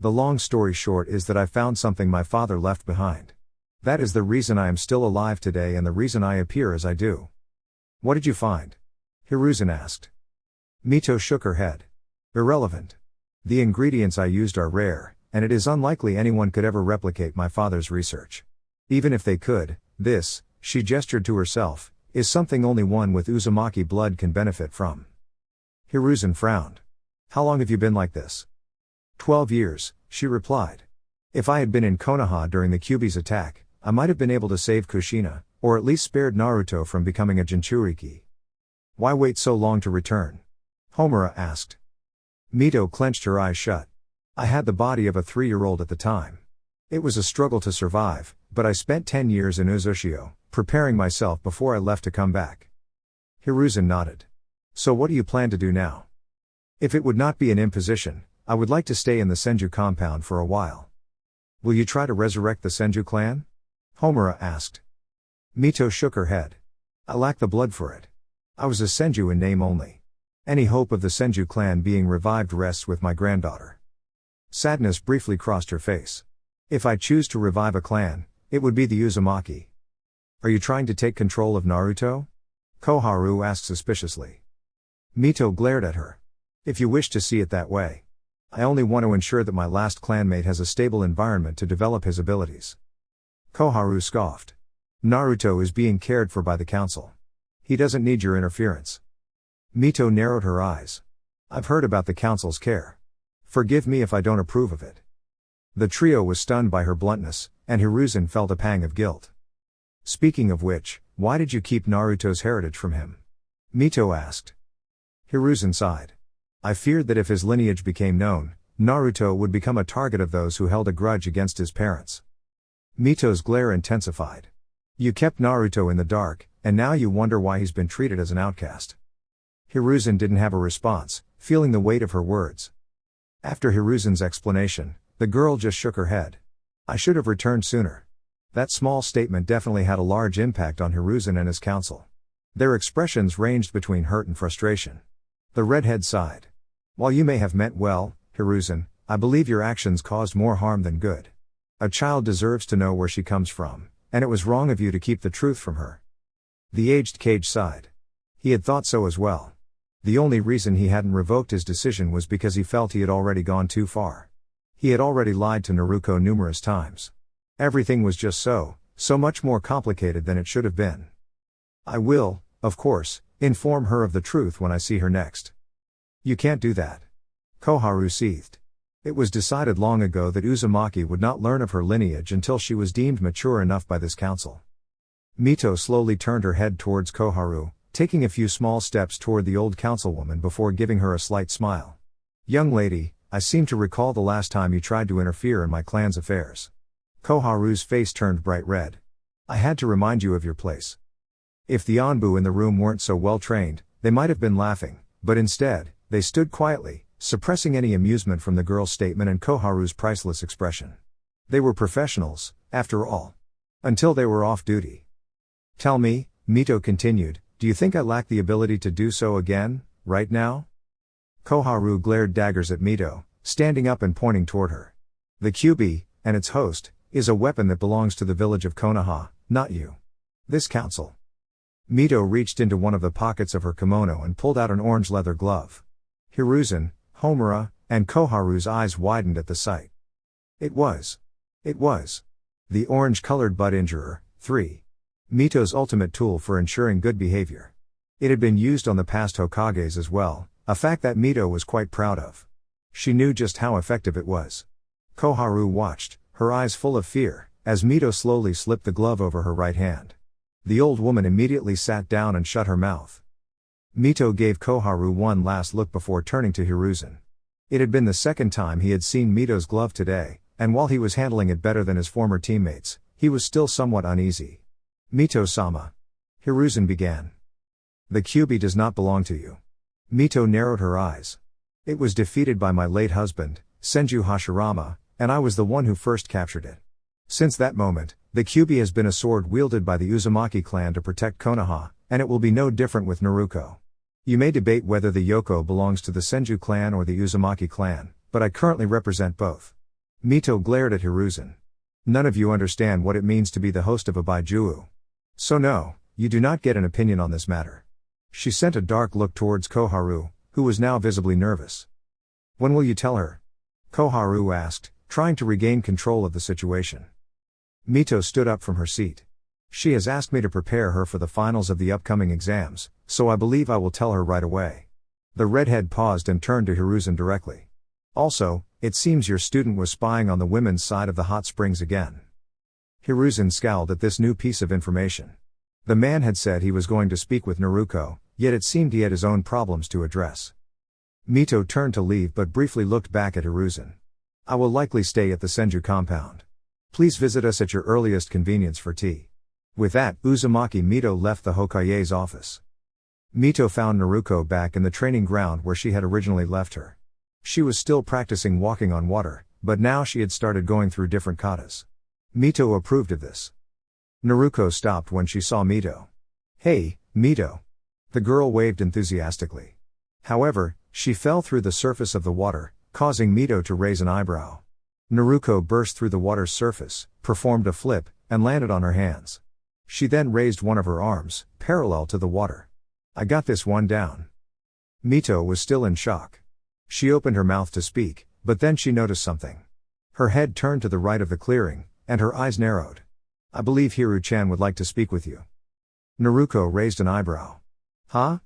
The long story short is that I found something my father left behind. That is the reason I am still alive today and the reason I appear as I do. What did you find? Hiruzen asked. Mito shook her head. Irrelevant. The ingredients I used are rare, and it is unlikely anyone could ever replicate my father's research. Even if they could, this, she gestured to herself, is something only one with Uzumaki blood can benefit from. Hiruzen frowned. How long have you been like this? 12 years, she replied. If I had been in Konoha during the Kyuubi's attack, I might have been able to save Kushina, or at least spared Naruto from becoming a Jinchuriki. Why wait so long to return? Homura asked. Mito clenched her eyes shut. I had the body of a 3-year-old at the time. It was a struggle to survive, but I spent 10 years in Uzushio, preparing myself before I left to come back. Hiruzen nodded. So what do you plan to do now? If it would not be an imposition, I would like to stay in the Senju compound for a while. Will you try to resurrect the Senju clan? Homura asked. Mito shook her head. I lack the blood for it. I was a Senju in name only. Any hope of the Senju clan being revived rests with my granddaughter. Sadness briefly crossed her face. If I choose to revive a clan, it would be the Uzumaki. Are you trying to take control of Naruto? Koharu asked suspiciously. Mito glared at her. If you wish to see it that way. I only want to ensure that my last clanmate has a stable environment to develop his abilities. Koharu scoffed. Naruto is being cared for by the council. He doesn't need your interference. Mito narrowed her eyes. I've heard about the council's care. Forgive me if I don't approve of it. The trio was stunned by her bluntness, and Hiruzen felt a pang of guilt. Speaking of which, why did you keep Naruto's heritage from him? Mito asked. Hiruzen sighed. I feared that if his lineage became known, Naruto would become a target of those who held a grudge against his parents. Mito's glare intensified. You kept Naruto in the dark, and now you wonder why he's been treated as an outcast. Hiruzen didn't have a response, feeling the weight of her words. After Hiruzen's explanation, the girl just shook her head. I should have returned sooner. That small statement definitely had a large impact on Hiruzen and his council. Their expressions ranged between hurt and frustration. The redhead sighed. While you may have meant well, Hiruzen, I believe your actions caused more harm than good. A child deserves to know where she comes from, and it was wrong of you to keep the truth from her. The aged Cage sighed. He had thought so as well. The only reason he hadn't revoked his decision was because he felt he had already gone too far. He had already lied to Naruko numerous times. Everything was just so much more complicated than it should have been. I will, of course, inform her of the truth when I see her next. You can't do that. Koharu seethed. It was decided long ago that Uzumaki would not learn of her lineage until she was deemed mature enough by this council. Mito slowly turned her head towards Koharu, taking a few small steps toward the old councilwoman before giving her a slight smile. Young lady, I seem to recall the last time you tried to interfere in my clan's affairs. Koharu's face turned bright red. I had to remind you of your place. If the Anbu in the room weren't so well trained, they might have been laughing, but instead, they stood quietly, suppressing any amusement from the girl's statement and Koharu's priceless expression. They were professionals, after all. Until they were off duty. Tell me, Mito continued, do you think I lack the ability to do so again, right now? Koharu glared daggers at Mito, standing up and pointing toward her. The Kyuubi, and its host, is a weapon that belongs to the village of Konoha, not you. This council. Mito reached into one of the pockets of her kimono and pulled out an orange leather glove. Hiruzen, Homura, and Koharu's eyes widened at the sight. It was the orange-colored butt injurer, 3. Mito's ultimate tool for ensuring good behavior. It had been used on the past Hokages as well, a fact that Mito was quite proud of. She knew just how effective it was. Koharu watched, her eyes full of fear, as Mito slowly slipped the glove over her right hand. The old woman immediately sat down and shut her mouth. Mito gave Koharu one last look before turning to Hiruzen. It had been the second time he had seen Mito's glove today, and while he was handling it better than his former teammates, he was still somewhat uneasy. Mito-sama. Hiruzen began. The Kyuubi does not belong to you. Mito narrowed her eyes. It was defeated by my late husband, Senju Hashirama, and I was the one who first captured it. Since that moment, the Kyuubi has been a sword wielded by the Uzumaki clan to protect Konoha, and it will be no different with Naruko. You may debate whether the Yoko belongs to the Senju clan or the Uzumaki clan, but I currently represent both. Mito glared at Hiruzen. None of you understand what it means to be the host of a Baijuo. So no, you do not get an opinion on this matter. She sent a dark look towards Koharu, who was now visibly nervous. When will you tell her? Koharu asked, trying to regain control of the situation. Mito stood up from her seat. She has asked me to prepare her for the finals of the upcoming exams, so I believe I will tell her right away. The redhead paused and turned to Hiruzen directly. Also, it seems your student was spying on the women's side of the hot springs again. Hiruzen scowled at this new piece of information. The man had said he was going to speak with Naruko, yet it seemed he had his own problems to address. Mito turned to leave but briefly looked back at Hiruzen. I will likely stay at the Senju compound. Please visit us at your earliest convenience for tea. With that, Uzumaki Mito left the Hokage's office. Mito found Naruko back in the training ground where she had originally left her. She was still practicing walking on water, but now she had started going through different katas. Mito approved of this. Naruko stopped when she saw Mito. Hey, Mito. The girl waved enthusiastically. However, she fell through the surface of the water, causing Mito to raise an eyebrow. Naruko burst through the water's surface, performed a flip, and landed on her hands. She then raised one of her arms, parallel to the water. I got this one down. Mito was still in shock. She opened her mouth to speak, but then she noticed something. Her head turned to the right of the clearing, and her eyes narrowed. I believe Hiru-chan would like to speak with you. Naruko raised an eyebrow. Huh?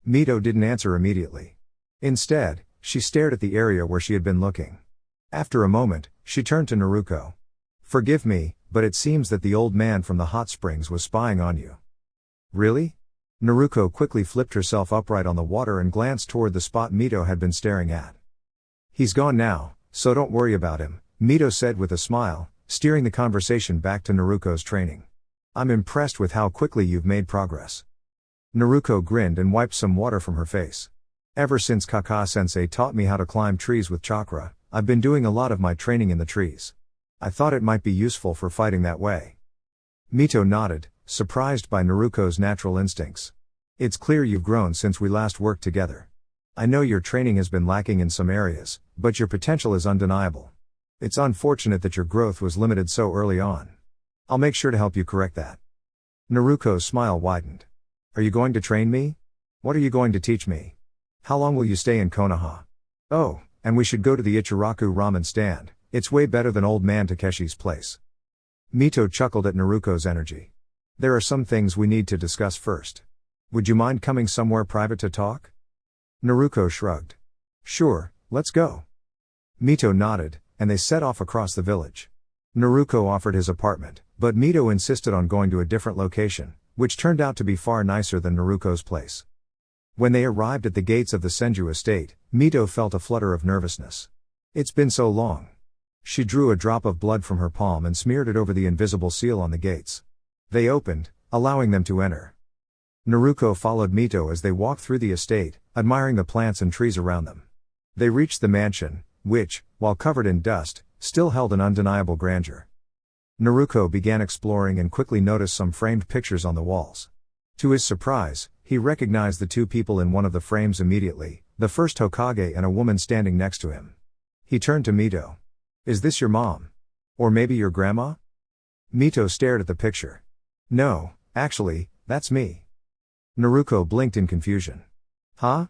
Mito didn't answer immediately. Instead, she stared at the area where she had been looking. After a moment, she turned to Naruko. Forgive me, but it seems that the old man from the hot springs was spying on you. Really? Naruko quickly flipped herself upright on the water and glanced toward the spot Mito had been staring at. He's gone now, so don't worry about him, Mito said with a smile, steering the conversation back to Naruko's training. I'm impressed with how quickly you've made progress. Naruko grinned and wiped some water from her face. Ever since Kaka-sensei taught me how to climb trees with chakra, I've been doing a lot of my training in the trees. I thought it might be useful for fighting that way. Mito nodded, surprised by Naruko's natural instincts. It's clear you've grown since we last worked together. I know your training has been lacking in some areas, but your potential is undeniable. It's unfortunate that your growth was limited so early on. I'll make sure to help you correct that. Naruko's smile widened. Are you going to train me? What are you going to teach me? How long will you stay in Konoha? Oh, and we should go to the Ichiraku ramen stand. It's way better than old man Takeshi's place. Mito chuckled at Naruko's energy. There are some things we need to discuss first. Would you mind coming somewhere private to talk? Naruko shrugged. Sure, let's go. Mito nodded, and they set off across the village. Naruko offered his apartment, but Mito insisted on going to a different location, which turned out to be far nicer than Naruko's place. When they arrived at the gates of the Senju estate, Mito felt a flutter of nervousness. It's been so long. She drew a drop of blood from her palm and smeared it over the invisible seal on the gates. They opened, allowing them to enter. Naruko followed Mito as they walked through the estate, admiring the plants and trees around them. They reached the mansion, which, while covered in dust, still held an undeniable grandeur. Naruko began exploring and quickly noticed some framed pictures on the walls. To his surprise, he recognized the two people in one of the frames immediately, the first Hokage and a woman standing next to him. He turned to Mito. Is this your mom? Or maybe your grandma? Mito stared at the picture. No, actually, that's me. Naruko blinked in confusion. Huh?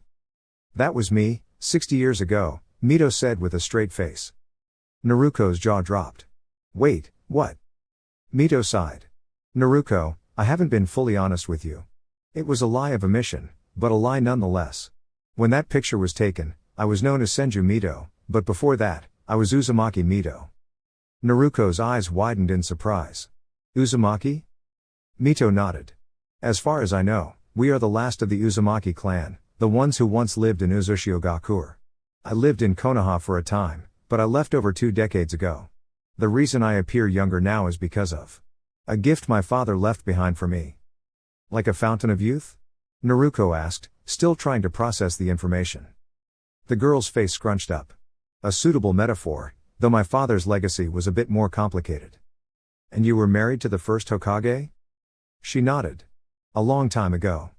That was me, 60 years ago, Mito said with a straight face. Naruko's jaw dropped. Wait, what? Mito sighed. Naruko, I haven't been fully honest with you. It was a lie of omission, but a lie nonetheless. When that picture was taken, I was known as Senju Mito, but before that, I was Uzumaki Mito. Naruko's eyes widened in surprise. Uzumaki? Mito nodded. As far as I know, we are the last of the Uzumaki clan, the ones who once lived in Uzushio-gakur. I lived in Konoha for a time, but I left over 2 decades ago. The reason I appear younger now is because of a gift my father left behind for me. Like a fountain of youth? Naruko asked, still trying to process the information. The girl's face scrunched up. A suitable metaphor, though my father's legacy was a bit more complicated. And you were married to the first Hokage? She nodded. A long time ago.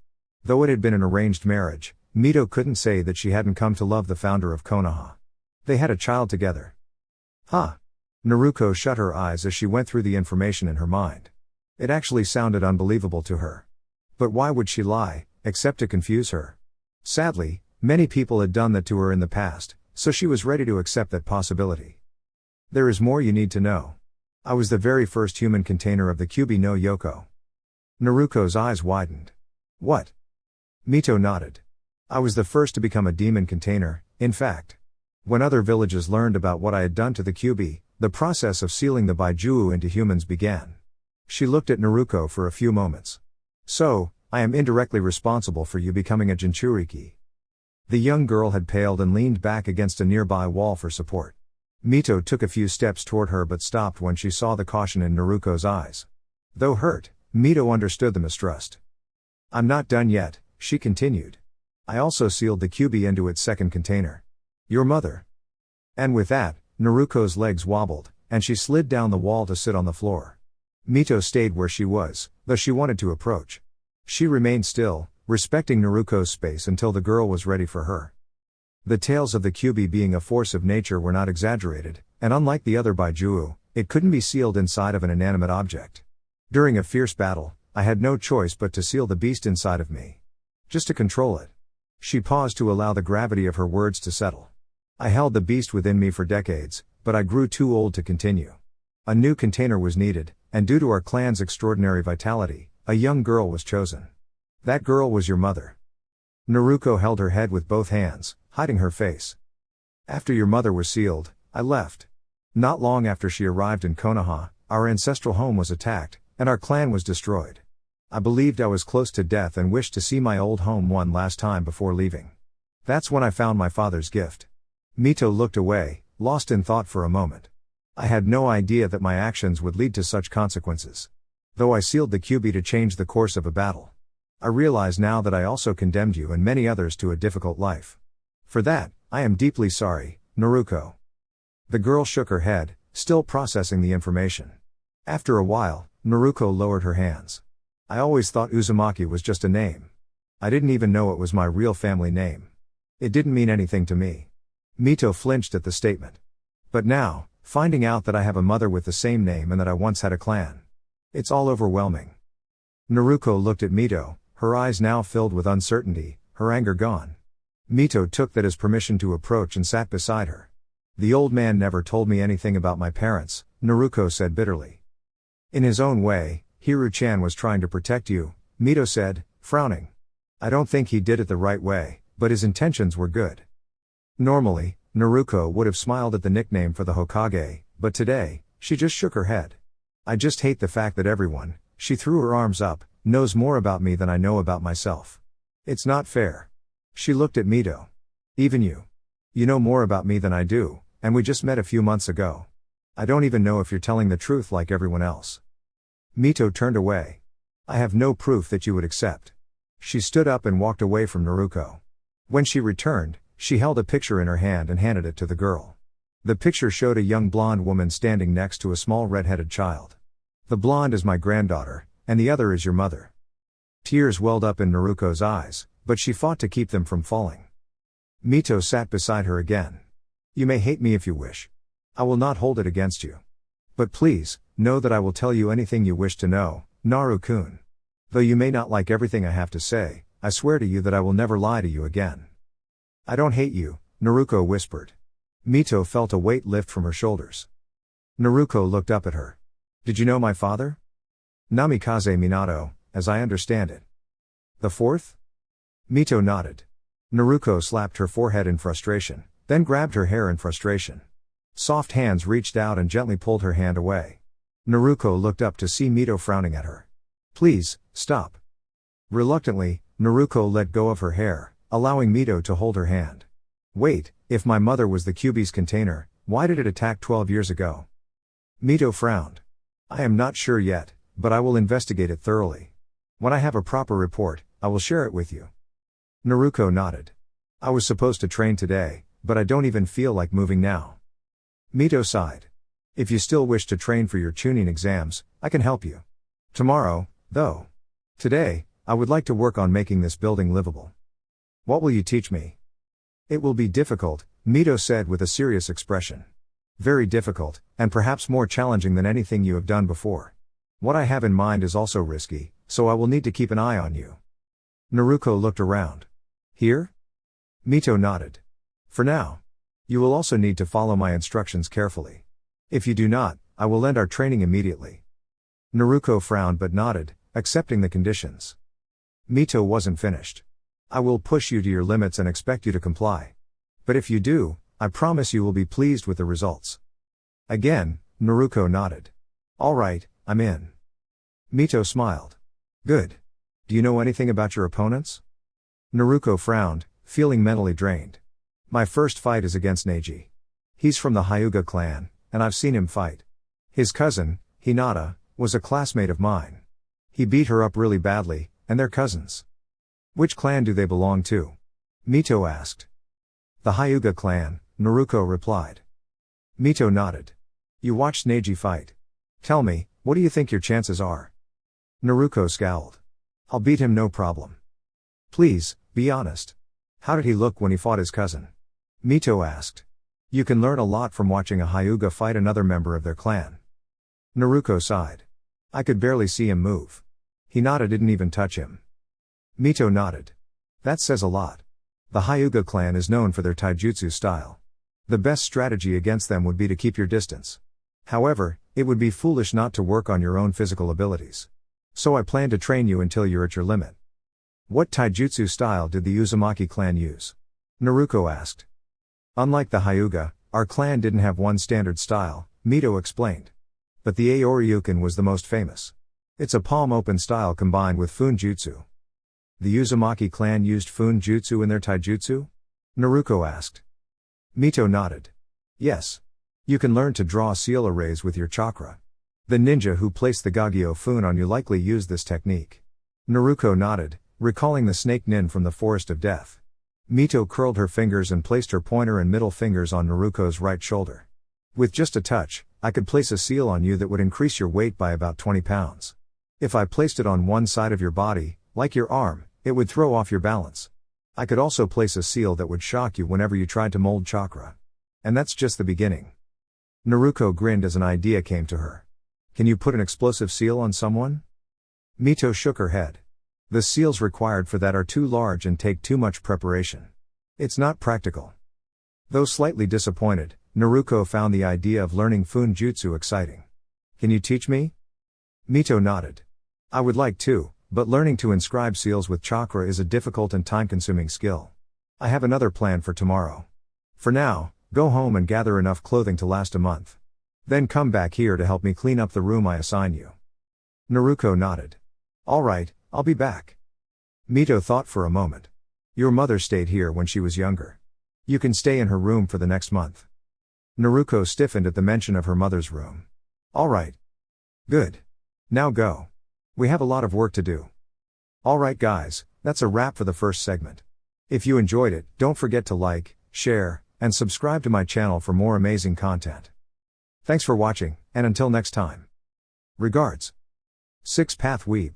Though it had been an arranged marriage, Mito couldn't say that she hadn't come to love the founder of Konoha. They had a child together. Huh? Naruko shut her eyes as she went through the information in her mind. It actually sounded unbelievable to her. But why would she lie, except to confuse her? Sadly, many people had done that to her in the past, so she was ready to accept that possibility. There is more you need to know. I was the very first human container of the Kyuubi no Yoko. Naruko's eyes widened. What? Mito nodded. I was the first to become a demon container, in fact. When other villages learned about what I had done to the Kyuubi, the process of sealing the Baijuu into humans began. She looked at Naruko for a few moments. So, I am indirectly responsible for you becoming a Jinchuriki. The young girl had paled and leaned back against a nearby wall for support. Mito took a few steps toward her but stopped when she saw the caution in Naruko's eyes. Though hurt, Mito understood the mistrust. I'm not done yet, she continued. I also sealed the Kyuubi into its second container. Your mother. And with that, Naruko's legs wobbled, and she slid down the wall to sit on the floor. Mito stayed where she was, though she wanted to approach. She remained still, respecting Naruko's space until the girl was ready for her. The tales of the Kyuubi being a force of nature were not exaggerated, and unlike the other Baijuu, it couldn't be sealed inside of an inanimate object. During a fierce battle, I had no choice but to seal the beast inside of me. Just to control it. She paused to allow the gravity of her words to settle. I held the beast within me for decades, but I grew too old to continue. A new container was needed, and due to our clan's extraordinary vitality, a young girl was chosen. That girl was your mother. Naruko held her head with both hands, hiding her face. After your mother was sealed, I left. Not long after she arrived in Konoha, our ancestral home was attacked, and our clan was destroyed. I believed I was close to death and wished to see my old home one last time before leaving. That's when I found my father's gift. Mito looked away, lost in thought for a moment. I had no idea that my actions would lead to such consequences. Though I sealed the Kyuubi to change the course of a battle. I realize now that I also condemned you and many others to a difficult life. For that, I am deeply sorry, Naruko. The girl shook her head, still processing the information. After a while, Naruko lowered her hands. I always thought Uzumaki was just a name. I didn't even know it was my real family name. It didn't mean anything to me. Mito flinched at the statement. But now, finding out that I have a mother with the same name and that I once had a clan. It's all overwhelming. Naruko looked at Mito, her eyes now filled with uncertainty, her anger gone. Mito took that as permission to approach and sat beside her. The old man never told me anything about my parents, Naruko said bitterly. In his own way, Hiru-chan was trying to protect you, Mito said, frowning. I don't think he did it the right way, but his intentions were good. Normally, Naruko would have smiled at the nickname for the Hokage, but today, she just shook her head. I just hate the fact that everyone, she threw her arms up, knows more about me than I know about myself. It's not fair. She looked at Mito. Even you. You know more about me than I do, and we just met a few months ago. I don't even know if you're telling the truth like everyone else. Mito turned away. I have no proof that you would accept. She stood up and walked away from Naruko. When she returned, she held a picture in her hand and handed it to the girl. The picture showed a young blonde woman standing next to a small red-headed child. The blonde is my granddaughter, and the other is your mother. Tears welled up in Naruko's eyes, but she fought to keep them from falling. Mito sat beside her again. You may hate me if you wish. I will not hold it against you. But please, know that I will tell you anything you wish to know, Naru-kun. Though you may not like everything I have to say, I swear to you that I will never lie to you again. I don't hate you, Naruko whispered. Mito felt a weight lift from her shoulders. Naruko looked up at her. Did you know my father? Namikaze Minato, as I understand it. The fourth? Mito nodded. Naruko slapped her forehead in frustration, then grabbed her hair in frustration. Soft hands reached out and gently pulled her hand away. Naruko looked up to see Mito frowning at her. Please, stop. Reluctantly, Naruko let go of her hair, allowing Mito to hold her hand. Wait, if my mother was the Kyuubi's container, why did it attack 12 years ago? Mito frowned. I am not sure yet, but I will investigate it thoroughly. When I have a proper report, I will share it with you. Naruko nodded. I was supposed to train today, but I don't even feel like moving now. Mito sighed. If you still wish to train for your tuning exams, I can help you. Tomorrow, though. Today, I would like to work on making this building livable. What will you teach me? It will be difficult, Mito said with a serious expression. Very difficult, and perhaps more challenging than anything you have done before. What I have in mind is also risky, so I will need to keep an eye on you. Naruko looked around. Here? Mito nodded. For now. You will also need to follow my instructions carefully. If you do not, I will end our training immediately. Naruko frowned but nodded, accepting the conditions. Mito wasn't finished. I will push you to your limits and expect you to comply. But if you do, I promise you will be pleased with the results. Again, Naruko nodded. All right, I'm in. Mito smiled. Good. Do you know anything about your opponents? Naruko frowned, feeling mentally drained. My first fight is against Neji. He's from the Hyuga clan, and I've seen him fight. His cousin, Hinata, was a classmate of mine. He beat her up really badly, and they're cousins. Which clan do they belong to? Mito asked. The Hyuga clan, Naruko replied. Mito nodded. You watched Neji fight. Tell me, what do you think your chances are? Naruko scowled. I'll beat him no problem. Please, be honest. How did he look when he fought his cousin? Mito asked. You can learn a lot from watching a Hyuga fight another member of their clan. Naruko sighed. I could barely see him move. Hinata didn't even touch him. Mito nodded. That says a lot. The Hyuga clan is known for their taijutsu style. The best strategy against them would be to keep your distance. However, it would be foolish not to work on your own physical abilities. So I plan to train you until you're at your limit. What taijutsu style did the Uzumaki clan use? Naruko asked. Unlike the Hyuga, our clan didn't have one standard style, Mito explained. But the Aoryuken was the most famous. It's a palm-open style combined with Funjutsu. The Uzumaki clan used Funjutsu in their taijutsu? Naruko asked. Mito nodded. Yes. You can learn to draw seal arrays with your chakra. The ninja who placed the Gagyo Fun on you likely used this technique. Naruko nodded, recalling the snake nin from the Forest of Death. Mito curled her fingers and placed her pointer and middle fingers on Naruko's right shoulder. With just a touch, I could place a seal on you that would increase your weight by about 20 pounds. If I placed it on one side of your body, like your arm, it would throw off your balance. I could also place a seal that would shock you whenever you tried to mold chakra. And that's just the beginning. Naruko grinned as an idea came to her. Can you put an explosive seal on someone? Mito shook her head. The seals required for that are too large and take too much preparation. It's not practical. Though slightly disappointed, Naruko found the idea of learning Funjutsu exciting. Can you teach me? Mito nodded. I would like to, but learning to inscribe seals with chakra is a difficult and time-consuming skill. I have another plan for tomorrow. For now, go home and gather enough clothing to last a month. Then come back here to help me clean up the room I assign you. Naruko nodded. All right, I'll be back. Mito thought for a moment. Your mother stayed here when she was younger. You can stay in her room for the next month. Naruko stiffened at the mention of her mother's room. All right. Good. Now go. We have a lot of work to do. All right guys, that's a wrap for the first segment. If you enjoyed it, don't forget to like, share, and subscribe to my channel for more amazing content. Thanks for watching, and until next time. Regards. 6 Path Weeb.